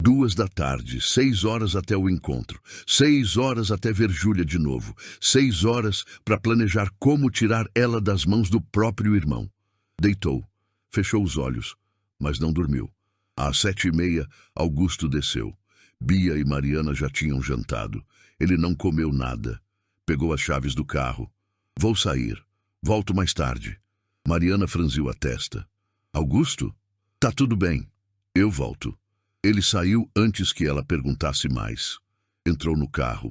2 da tarde, 6 horas até o encontro. 6 horas até ver Júlia de novo. 6 horas para planejar como tirar ela das mãos do próprio irmão. Deitou. Fechou os olhos, mas não dormiu. Às 7h30, Augusto desceu. Bia e Mariana já tinham jantado. Ele não comeu nada. Pegou as chaves do carro. Vou sair. Volto mais tarde. Mariana franziu a testa. Augusto? Tá tudo bem. Eu volto. Ele saiu antes que ela perguntasse mais. Entrou no carro.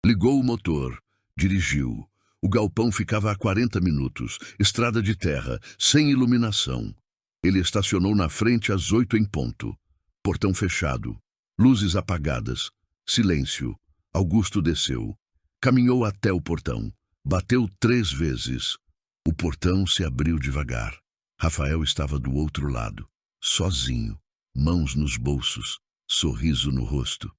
Ligou o motor. Dirigiu. O galpão ficava a 40 minutos. Estrada de terra, sem iluminação. Ele estacionou na frente às 8 em ponto. Portão fechado. Luzes apagadas. Silêncio. Augusto desceu. Caminhou até o portão. Bateu 3 vezes. O portão se abriu devagar. Rafael estava do outro lado. Sozinho. Mãos nos bolsos, sorriso no rosto.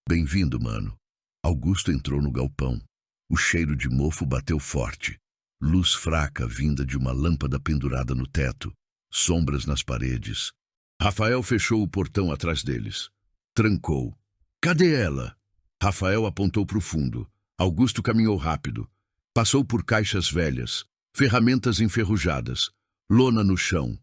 Bem-vindo, mano. Augusto entrou no galpão. O cheiro de mofo bateu forte. Luz fraca vinda de uma lâmpada pendurada no teto. Sombras nas paredes. Rafael fechou o portão atrás deles. Trancou. Cadê ela? Rafael apontou para o fundo. Augusto caminhou rápido. Passou por caixas velhas, ferramentas enferrujadas, lona no chão.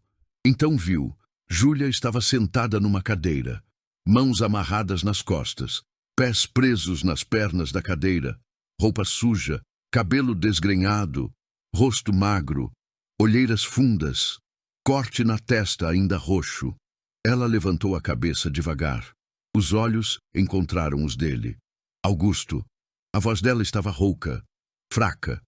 Então viu. Júlia estava sentada numa cadeira, mãos amarradas nas costas, pés presos nas pernas da cadeira, roupa suja, cabelo desgrenhado, rosto magro, olheiras fundas, corte na testa ainda roxo. Ela levantou a cabeça devagar. Os olhos encontraram os dele. Augusto. A voz dela estava rouca, fraca,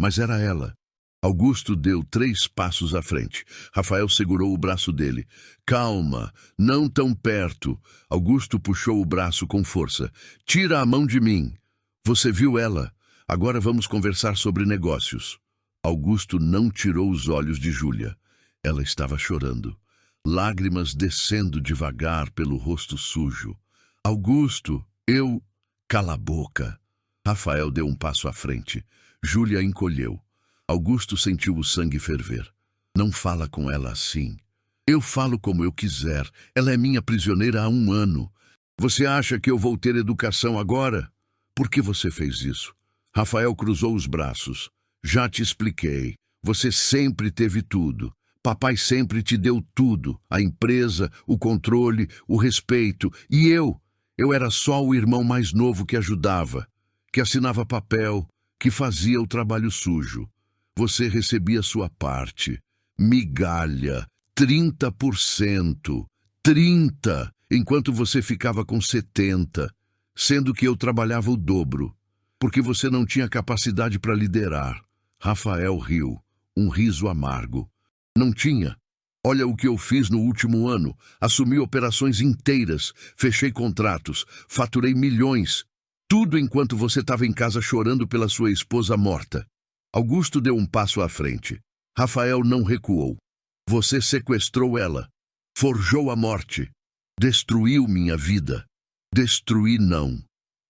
mas era ela. Augusto deu 3 passos à frente. Rafael segurou o braço dele. Calma, não tão perto. Augusto puxou o braço com força. Tira a mão de mim. Você viu ela? Agora vamos conversar sobre negócios. Augusto não tirou os olhos de Júlia. Ela estava chorando. Lágrimas descendo devagar pelo rosto sujo. Augusto, eu... Cala a boca. Rafael deu um passo à frente. Júlia encolheu. Augusto sentiu o sangue ferver. Não fala com ela assim. Eu falo como eu quiser. Ela é minha prisioneira há 1 ano. Você acha que eu vou ter educação agora? Por que você fez isso? Rafael cruzou os braços. Já te expliquei. Você sempre teve tudo. Papai sempre te deu tudo. A empresa, o controle, o respeito. E eu? Eu era só o irmão mais novo que ajudava, que assinava papel, que fazia o trabalho sujo. Você recebia sua parte. Migalha. 30%. 30%. Enquanto você ficava com 70%. Sendo que eu trabalhava o dobro. Porque você não tinha capacidade para liderar. Rafael riu. Um riso amargo. Não tinha. Olha o que eu fiz no último ano. Assumi operações inteiras. Fechei contratos. Faturei milhões. Tudo enquanto você estava em casa chorando pela sua esposa morta. Augusto deu um passo à frente. Rafael não recuou. Você sequestrou ela. Forjou a morte. Destruiu minha vida. Destruí não.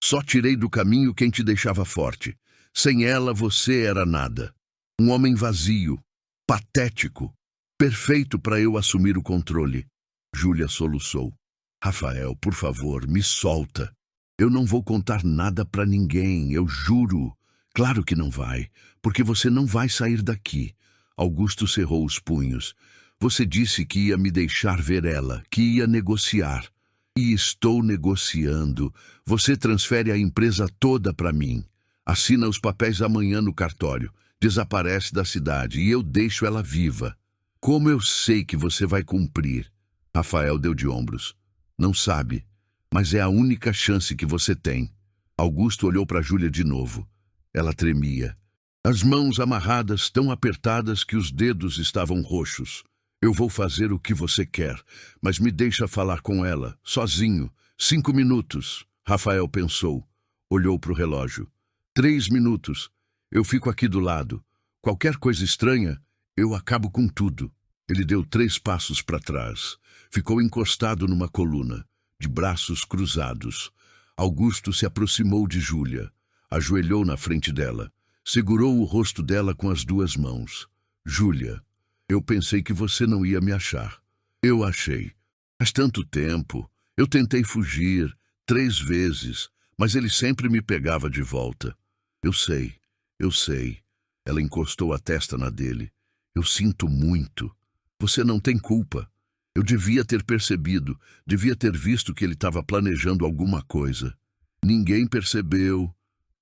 Só tirei do caminho quem te deixava forte. Sem ela você era nada. Um homem vazio, patético, perfeito para eu assumir o controle. Júlia soluçou. Rafael, por favor, me solta. Eu não vou contar nada para ninguém, eu juro. Claro que não vai, porque você não vai sair daqui. Augusto cerrou os punhos. Você disse que ia me deixar ver ela, que ia negociar. E estou negociando. Você transfere a empresa toda para mim. Assina os papéis amanhã no cartório. Desaparece da cidade e eu deixo ela viva. Como eu sei que você vai cumprir? Rafael deu de ombros. Não sabe, mas é a única chance que você tem. Augusto olhou para Júlia de novo. Ela tremia. As mãos amarradas tão apertadas que os dedos estavam roxos. Eu vou fazer o que você quer, mas me deixa falar com ela, sozinho. 5 minutos. Rafael pensou. Olhou para o relógio. 3 minutos. Eu fico aqui do lado. Qualquer coisa estranha, eu acabo com tudo. Ele deu 3 passos para trás. Ficou encostado numa coluna, de braços cruzados. Augusto se aproximou de Júlia. Ajoelhou na frente dela. Segurou o rosto dela com as 2 mãos. Júlia, eu pensei que você não ia me achar. Eu achei. Faz tanto tempo. Eu tentei fugir 3 vezes, mas ele sempre me pegava de volta. Eu sei, eu sei. Ela encostou a testa na dele. Eu sinto muito. Você não tem culpa. Eu devia ter percebido, devia ter visto que ele estava planejando alguma coisa. Ninguém percebeu.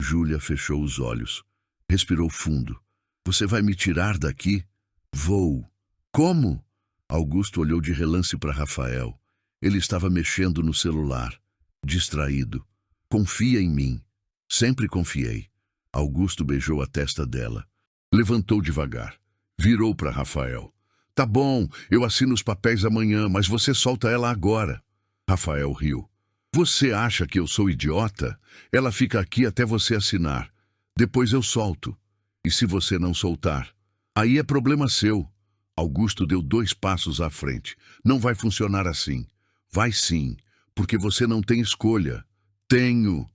Júlia fechou os olhos. Respirou fundo. Você vai me tirar daqui? Vou. Como? Augusto olhou de relance para Rafael. Ele estava mexendo no celular, distraído. Confia em mim. Sempre confiei. Augusto beijou a testa dela. Levantou devagar. Virou para Rafael. Tá bom, eu assino os papéis amanhã, mas você solta ela agora. Rafael riu. Você acha que eu sou idiota? Ela fica aqui até você assinar. Depois eu solto. E se você não soltar? Aí é problema seu. Augusto deu 2 passos à frente. Não vai funcionar assim. Vai sim, porque você não tem escolha. Tenho.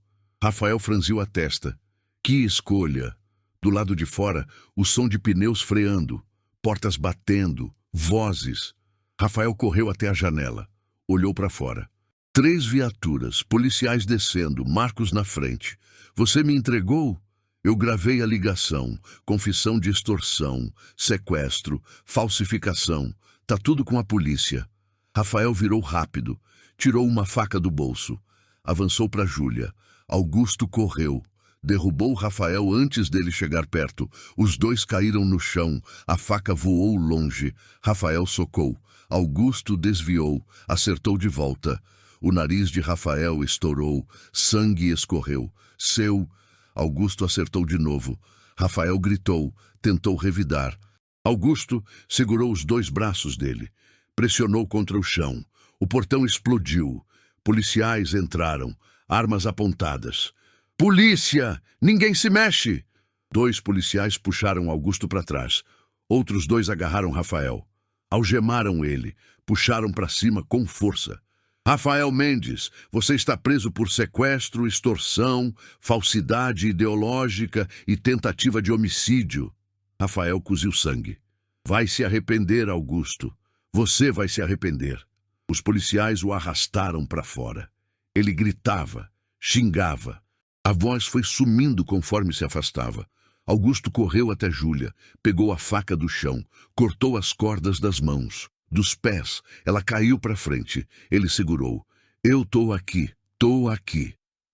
Rafael franziu a testa. Que escolha? Do lado de fora, o som de pneus freando. Portas batendo, vozes. Rafael correu até a janela. Olhou para fora. 3 viaturas, policiais descendo, Marcos na frente. Você me entregou? Eu gravei a ligação, confissão de extorsão, sequestro, falsificação. Tá tudo com a polícia. Rafael virou rápido, tirou uma faca do bolso. Avançou para Júlia. Augusto correu. Derrubou Rafael antes dele chegar perto. Os 2 caíram no chão. A faca voou longe. Rafael socou. Augusto desviou. Acertou de volta. O nariz de Rafael estourou. Sangue escorreu. Seu. Augusto acertou de novo. Rafael gritou. Tentou revidar. Augusto segurou os 2 braços dele. Pressionou contra o chão. O portão explodiu. Policiais entraram. Armas apontadas. Polícia! Ninguém se mexe! 2 policiais puxaram Augusto para trás. Outros 2 agarraram Rafael. Algemaram ele. Puxaram para cima com força. Rafael Mendes, você está preso por sequestro, extorsão, falsidade ideológica e tentativa de homicídio. Rafael cuspiu sangue. Vai se arrepender, Augusto. Você vai se arrepender. Os policiais o arrastaram para fora. Ele gritava, xingava. A voz foi sumindo conforme se afastava. Augusto correu até Júlia, pegou a faca do chão, cortou as cordas das mãos. Dos pés, ela caiu para frente. Ele segurou. Eu tô aqui.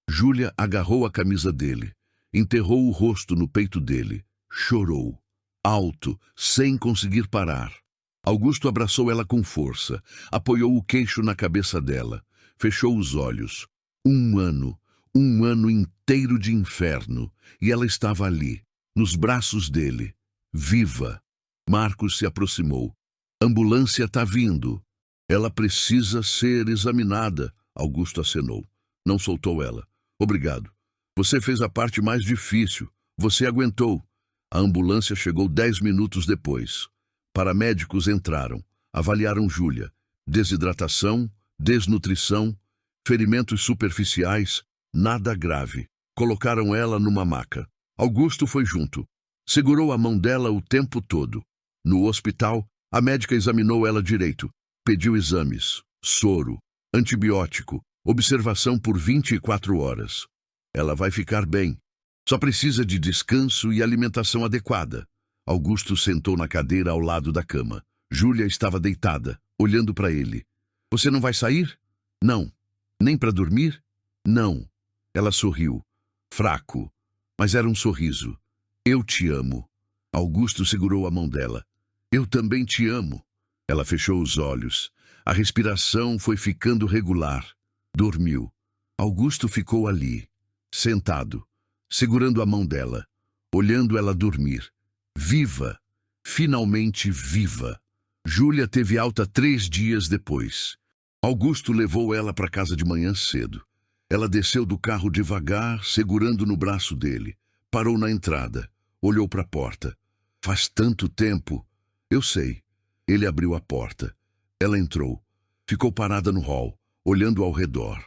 Júlia agarrou a camisa dele, enterrou o rosto no peito dele. Chorou, alto, sem conseguir parar. Augusto abraçou ela com força, apoiou o queixo na cabeça dela, fechou os olhos. Um ano inteiro de inferno, e ela estava ali, nos braços dele, viva. Marcos se aproximou. Ambulância tá vindo. Ela precisa ser examinada. Augusto acenou. Não soltou ela. Obrigado. Você fez a parte mais difícil. Você aguentou. A ambulância chegou 10 minutos depois. Paramédicos entraram. Avaliaram Júlia. Desidratação, desnutrição, Ferimentos superficiais, nada grave. Colocaram ela numa maca. Augusto foi junto. Segurou a mão dela o tempo todo. No hospital, a médica examinou ela direito. Pediu exames, soro, antibiótico, observação por 24 horas. Ela vai ficar bem. Só precisa de descanso e alimentação adequada. Augusto sentou na cadeira ao lado da cama. Júlia estava deitada, olhando para ele. Você não vai sair? Não. Nem para dormir? Não. Ela sorriu. Fraco, mas era um sorriso. Eu te amo. Augusto segurou a mão dela. Eu também te amo. Ela fechou os olhos. A respiração foi ficando regular. Dormiu. Augusto ficou ali, sentado, segurando a mão dela, olhando ela dormir. Viva! Finalmente viva! Júlia teve alta 3 dias depois. Augusto levou ela para casa de manhã cedo. Ela desceu do carro devagar, segurando no braço dele. Parou na entrada. Olhou para a porta. Faz tanto tempo. Eu sei. Ele abriu a porta. Ela entrou. Ficou parada no hall, olhando ao redor.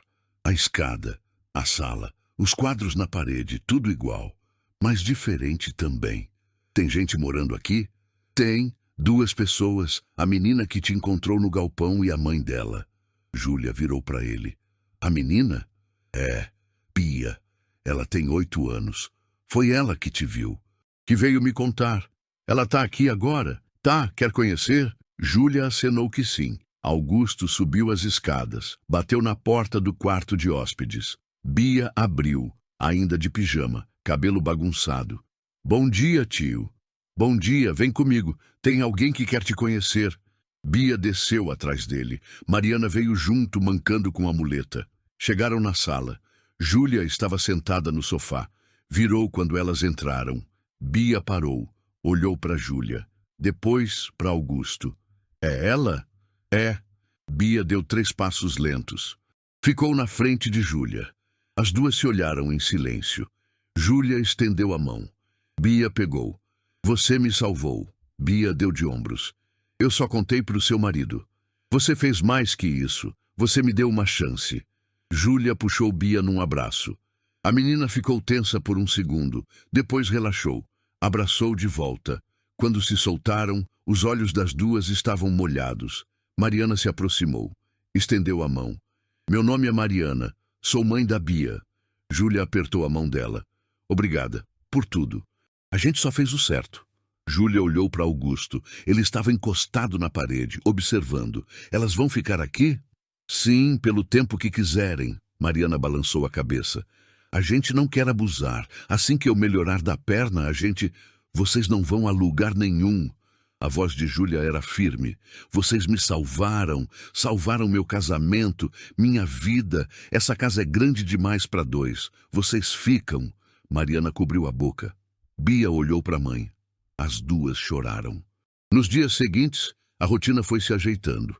A escada, a sala, os quadros na parede, tudo igual. Mas diferente também. Tem gente morando aqui? Tem. 2 pessoas. A menina que te encontrou no galpão e a mãe dela. Júlia virou para ele. A menina? É, Bia. Ela tem 8 anos. Foi ela que te viu. Que veio me contar. Ela tá aqui agora? Tá, quer conhecer? Júlia acenou que sim. Augusto subiu as escadas. Bateu na porta do quarto de hóspedes. Bia abriu, ainda de pijama, cabelo bagunçado. Bom dia, tio. Bom dia, vem comigo. Tem alguém que quer te conhecer. Bia desceu atrás dele. Mariana veio junto, mancando com a muleta. Chegaram na sala. Júlia estava sentada no sofá. Virou quando elas entraram. Bia parou, olhou para Júlia. Depois para Augusto. É ela? É. Bia deu 3 passos lentos. Ficou na frente de Júlia. As duas se olharam em silêncio. Júlia estendeu a mão. Bia pegou. Você me salvou. Bia deu de ombros. Eu só contei para o seu marido. Você fez mais que isso. Você me deu uma chance. Júlia puxou Bia num abraço. A menina ficou tensa por um segundo. Depois relaxou. Abraçou de volta. Quando se soltaram, os olhos das duas estavam molhados. Mariana se aproximou. Estendeu a mão. Meu nome é Mariana. Sou mãe da Bia. Júlia apertou a mão dela. Obrigada. Por tudo. A gente só fez o certo. Júlia olhou para Augusto. Ele estava encostado na parede, observando. Elas vão ficar aqui? Sim, pelo tempo que quiserem. Mariana balançou a cabeça. A gente não quer abusar. Assim que eu melhorar da perna, a gente... Vocês não vão a lugar nenhum. A voz de Júlia era firme. Vocês me salvaram. Salvaram meu casamento, minha vida. Essa casa é grande demais para 2. Vocês ficam. Mariana cobriu a boca. Bia olhou para a mãe. As duas choraram. Nos dias seguintes, a rotina foi se ajeitando.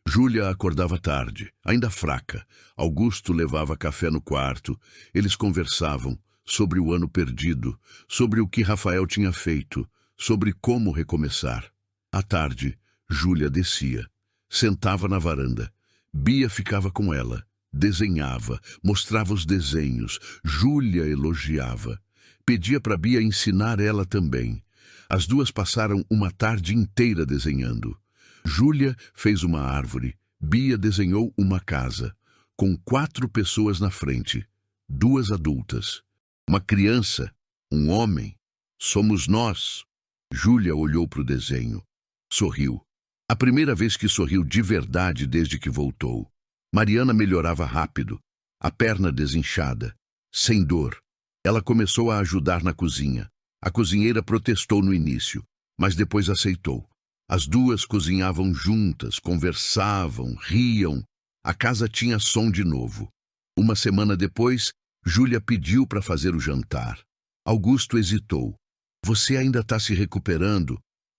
Júlia acordava tarde, ainda fraca. Augusto levava café no quarto. Eles conversavam sobre o ano perdido, sobre o que Rafael tinha feito, sobre como recomeçar. À tarde, Júlia descia. Sentava na varanda. Bia ficava com ela. Desenhava, mostrava os desenhos. Júlia elogiava. Pedia para Bia ensinar ela também. As duas passaram uma tarde inteira desenhando. Júlia fez uma árvore. Bia desenhou uma casa, com 4 pessoas na frente. 2 adultas. Uma criança, um homem. Somos nós. Júlia olhou para o desenho. Sorriu. A primeira vez que sorriu de verdade desde que voltou. Mariana melhorava rápido. A perna desinchada. Sem dor. Ela começou a ajudar na cozinha. A cozinheira protestou no início, mas depois aceitou. As duas cozinhavam juntas, conversavam, riam. A casa tinha som de novo. Uma semana depois, Júlia pediu para fazer o jantar. Augusto hesitou. Você ainda está se recuperando?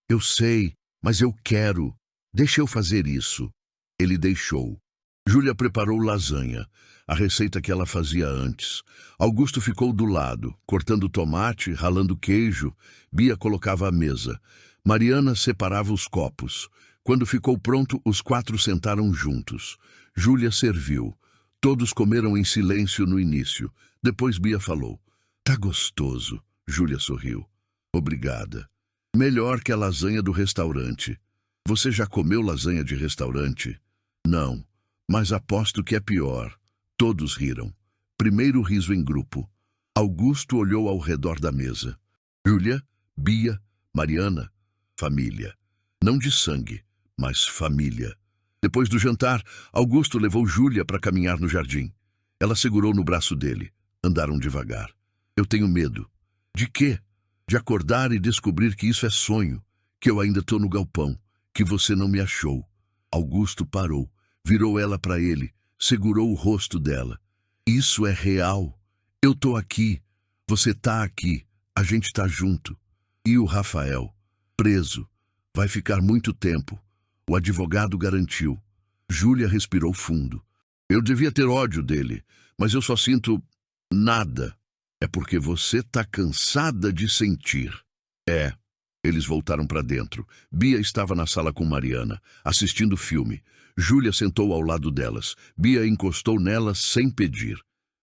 Eu sei, mas eu quero. Deixa eu fazer isso. Ele deixou. Júlia preparou lasanha, a receita que ela fazia antes. Augusto ficou do lado, cortando tomate, ralando queijo. Bia colocava a mesa. Mariana separava os copos. Quando ficou pronto, os 4 sentaram juntos. Júlia serviu. Todos comeram em silêncio no início. Depois Bia falou. Tá gostoso. Júlia sorriu. Obrigada. Melhor que a lasanha do restaurante. Você já comeu lasanha de restaurante? Não, mas aposto que é pior. Todos riram. Primeiro riso em grupo. Augusto olhou ao redor da mesa. Júlia, Bia, Mariana, família. Não de sangue, mas família. Depois do jantar, Augusto levou Júlia para caminhar no jardim. Ela segurou no braço dele. Andaram devagar. Eu tenho medo. De quê? De acordar e descobrir que isso é sonho, que eu ainda estou no galpão, que você não me achou. Augusto parou, virou ela para ele, segurou o rosto dela. Isso é real. Eu tô aqui. Você tá aqui. A gente tá junto. E o Rafael? Preso. Vai ficar muito tempo. O advogado garantiu. Júlia respirou fundo. Eu devia ter ódio dele, mas eu só sinto nada. É porque você tá cansada de sentir. É. Eles voltaram para dentro. Bia estava na sala com Mariana, assistindo filme. Júlia sentou ao lado delas. Bia encostou nelas sem pedir.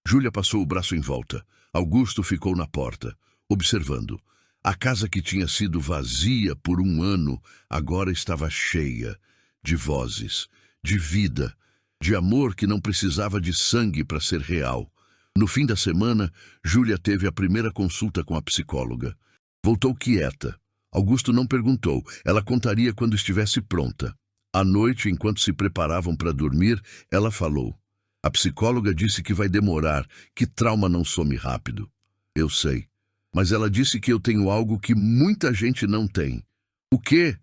Júlia passou o braço em volta. Augusto ficou na porta, observando. A casa que tinha sido vazia por um ano agora estava cheia de vozes, de vida, de amor que não precisava de sangue para ser real. No fim da semana, Júlia teve a primeira consulta com a psicóloga. Voltou quieta. Augusto não perguntou. Ela contaria quando estivesse pronta. À noite, enquanto se preparavam para dormir, ela falou. A psicóloga disse que vai demorar, que trauma não some rápido. Eu sei. Mas ela disse que eu tenho algo que muita gente não tem. O quê?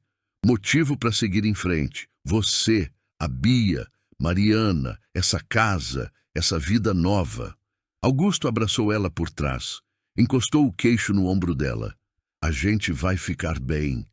Motivo para seguir em frente. Você, a Bia, Mariana, essa casa, essa vida nova. Augusto abraçou ela por trás. Encostou o queixo no ombro dela. A gente vai ficar bem.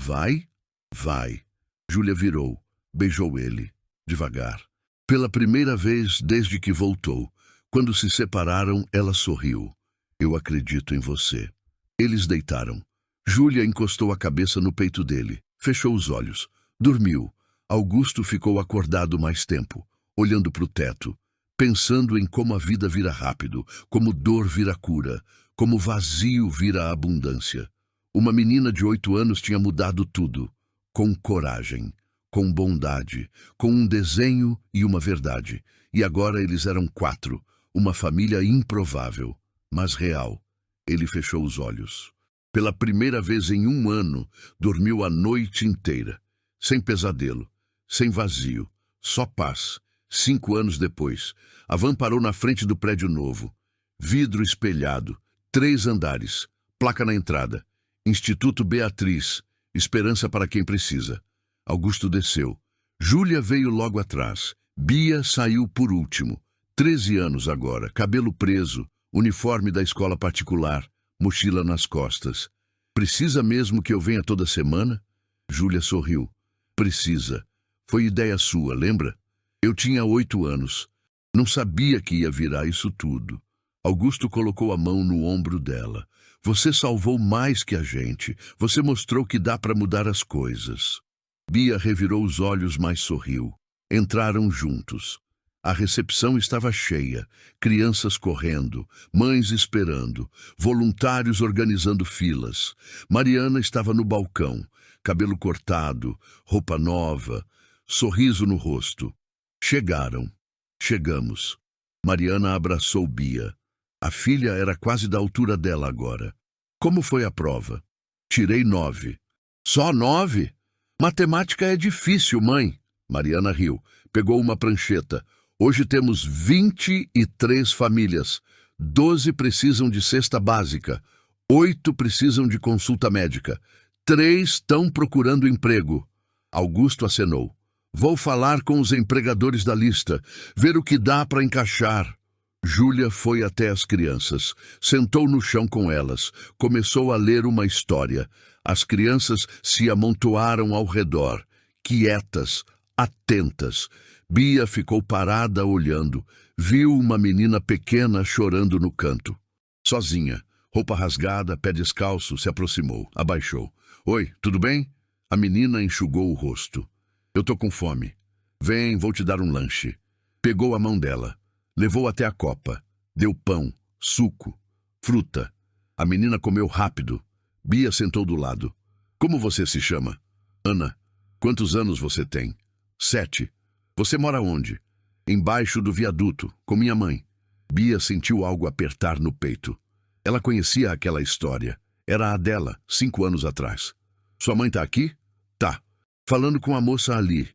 Vai? Vai. Júlia virou, beijou ele, devagar. Pela primeira vez desde que voltou. Quando se separaram, ela sorriu. Eu acredito em você. Eles deitaram. Júlia encostou a cabeça no peito dele. Fechou os olhos. Dormiu. Augusto ficou acordado mais tempo, olhando para o teto, pensando em como a vida vira rápido, como dor vira cura, como vazio vira abundância. Uma menina de 8 anos tinha mudado tudo. Com coragem, com bondade, com um desenho e uma verdade. E agora eles eram 4, uma família improvável, mas real. Ele fechou os olhos. Pela primeira vez em 1 ano, dormiu a noite inteira. Sem pesadelo, sem vazio, só paz. 5 anos depois, a van parou na frente do prédio novo. Vidro espelhado, 3 andares, placa na entrada. Instituto Beatriz, esperança para quem precisa. Augusto desceu. Júlia veio logo atrás. Bia saiu por último. 13 anos agora, cabelo preso, uniforme da escola particular, mochila nas costas. Precisa mesmo que eu venha toda semana? Júlia sorriu. Precisa. Foi ideia sua, lembra? Eu tinha 8 anos. Não sabia que ia virar isso tudo. Augusto colocou a mão no ombro dela. Você salvou mais que a gente. Você mostrou que dá para mudar as coisas. Bia revirou os olhos, mas sorriu. Entraram juntos. A recepção estava cheia, crianças correndo, mães esperando, voluntários organizando filas. Mariana estava no balcão, cabelo cortado, roupa nova, sorriso no rosto. Chegaram. Chegamos. Mariana abraçou Bia. A filha era quase da altura dela agora. Como foi a prova? Tirei 9. Só 9? Matemática é difícil, mãe. Mariana riu. Pegou uma prancheta. Hoje temos 23 famílias. 12 precisam de cesta básica. 8 precisam de consulta médica. 3 estão procurando emprego. Augusto acenou. Vou falar com os empregadores da lista, ver o que dá para encaixar. Júlia foi até as crianças, sentou no chão com elas, começou a ler uma história. As crianças se amontoaram ao redor, quietas, atentas. Bia ficou parada olhando, viu uma menina pequena chorando no canto. Sozinha, roupa rasgada, pé descalço, se aproximou, abaixou. Oi, tudo bem? A menina enxugou o rosto. Eu tô com fome. Vem, vou te dar um lanche. Pegou a mão dela. Levou até a copa. Deu pão, suco, fruta. A menina comeu rápido. Bia sentou do lado. Como você se chama? Ana. Quantos anos você tem? 7. Você mora onde? Embaixo do viaduto, com minha mãe. Bia sentiu algo apertar no peito. Ela conhecia aquela história. Era a dela, 5 anos atrás. Sua mãe tá aqui? Tá. Falando com a moça ali.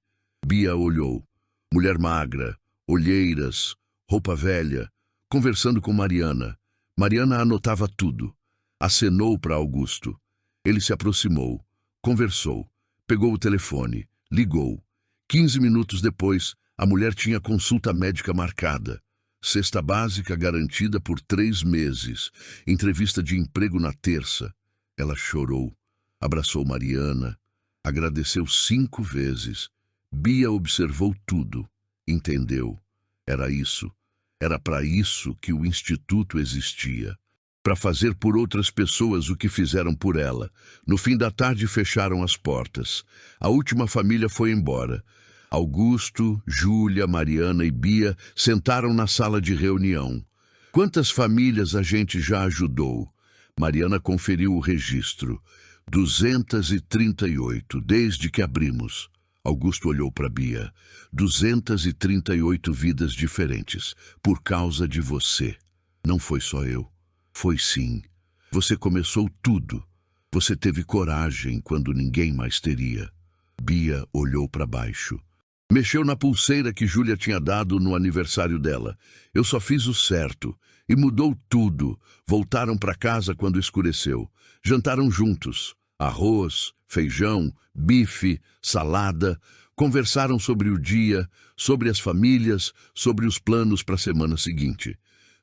Bia olhou. Mulher magra, olheiras, roupa velha, conversando com Mariana. Mariana anotava tudo. Acenou para Augusto. Ele se aproximou, conversou, pegou o telefone, ligou. 15 minutos depois, a mulher tinha consulta médica marcada. Cesta básica garantida por 3 meses. Entrevista de emprego na terça. Ela chorou, abraçou Mariana, agradeceu 5 vezes. Bia observou tudo, entendeu. Era isso. Era para isso que o Instituto existia. Para fazer por outras pessoas o que fizeram por ela. No fim da tarde fecharam as portas. A última família foi embora. Augusto, Júlia, Mariana e Bia sentaram na sala de reunião. Quantas famílias a gente já ajudou? Mariana conferiu o registro. 238, desde que abrimos. Augusto olhou para Bia. 238 vidas diferentes, por causa de você. Não foi só eu. Foi sim. Você começou tudo. Você teve coragem quando ninguém mais teria. Bia olhou para baixo. Mexeu na pulseira que Júlia tinha dado no aniversário dela. Eu só fiz o certo. E mudou tudo. Voltaram para casa quando escureceu. Jantaram juntos. Arroz, feijão, bife, salada. Conversaram sobre o dia, sobre as famílias, sobre os planos para a semana seguinte.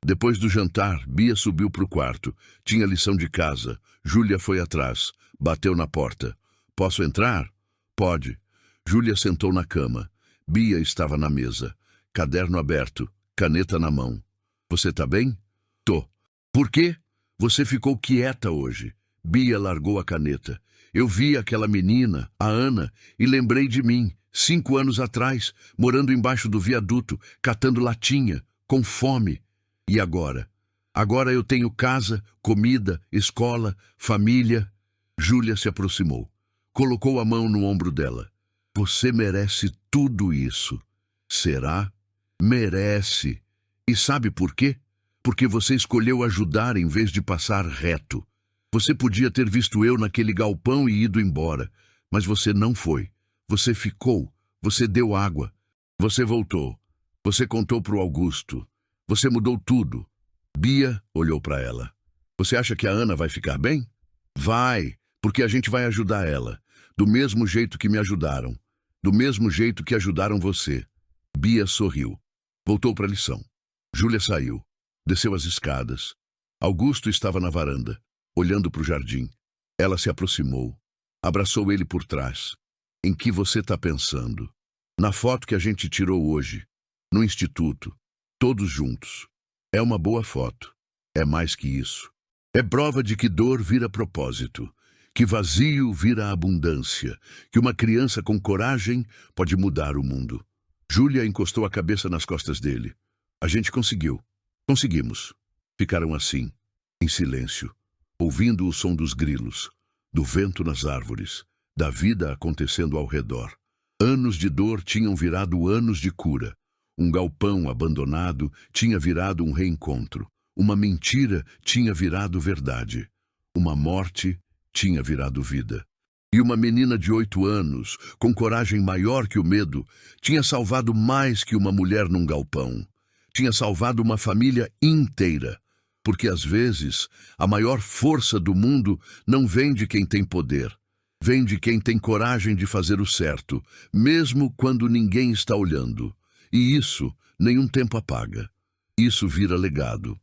Depois do jantar, Bia subiu para o quarto. Tinha lição de casa. Júlia foi atrás. Bateu na porta. Posso entrar? Pode. Júlia sentou na cama. Bia estava na mesa. Caderno aberto. Caneta na mão. Você tá bem? Tô. Por quê? Você ficou quieta hoje. Bia largou a caneta. Eu vi aquela menina, a Ana, e lembrei de mim, 5 anos atrás, morando embaixo do viaduto, catando latinha, com fome. E agora? Agora eu tenho casa, comida, escola, família. Júlia se aproximou. Colocou a mão no ombro dela. Você merece tudo isso. Será? Merece. E sabe por quê? Porque você escolheu ajudar em vez de passar reto. Você podia ter visto eu naquele galpão e ido embora. Mas você não foi. Você ficou. Você deu água. Você voltou. Você contou pro Augusto. Você mudou tudo. Bia olhou para ela. Você acha que a Ana vai ficar bem? Vai, porque a gente vai ajudar ela. Do mesmo jeito que me ajudaram. Do mesmo jeito que ajudaram você. Bia sorriu. Voltou para a lição. Júlia saiu. Desceu as escadas. Augusto estava na varanda, olhando para o jardim. Ela se aproximou. Abraçou ele por trás. Em que você está pensando? Na foto que a gente tirou hoje. No instituto. Todos juntos. É uma boa foto. É mais que isso. É prova de que dor vira propósito, que vazio vira abundância, que uma criança com coragem pode mudar o mundo. Júlia encostou a cabeça nas costas dele. A gente conseguiu. Conseguimos. Ficaram assim, em silêncio, ouvindo o som dos grilos, do vento nas árvores, da vida acontecendo ao redor. Anos de dor tinham virado anos de cura. Um galpão abandonado tinha virado um reencontro. Uma mentira tinha virado verdade. Uma morte tinha virado vida. E uma menina de 8 anos, com coragem maior que o medo, tinha salvado mais que uma mulher num galpão. Tinha salvado uma família inteira. Porque às vezes a maior força do mundo não vem de quem tem poder. Vem de quem tem coragem de fazer o certo, mesmo quando ninguém está olhando. E isso nenhum tempo apaga. Isso vira legado.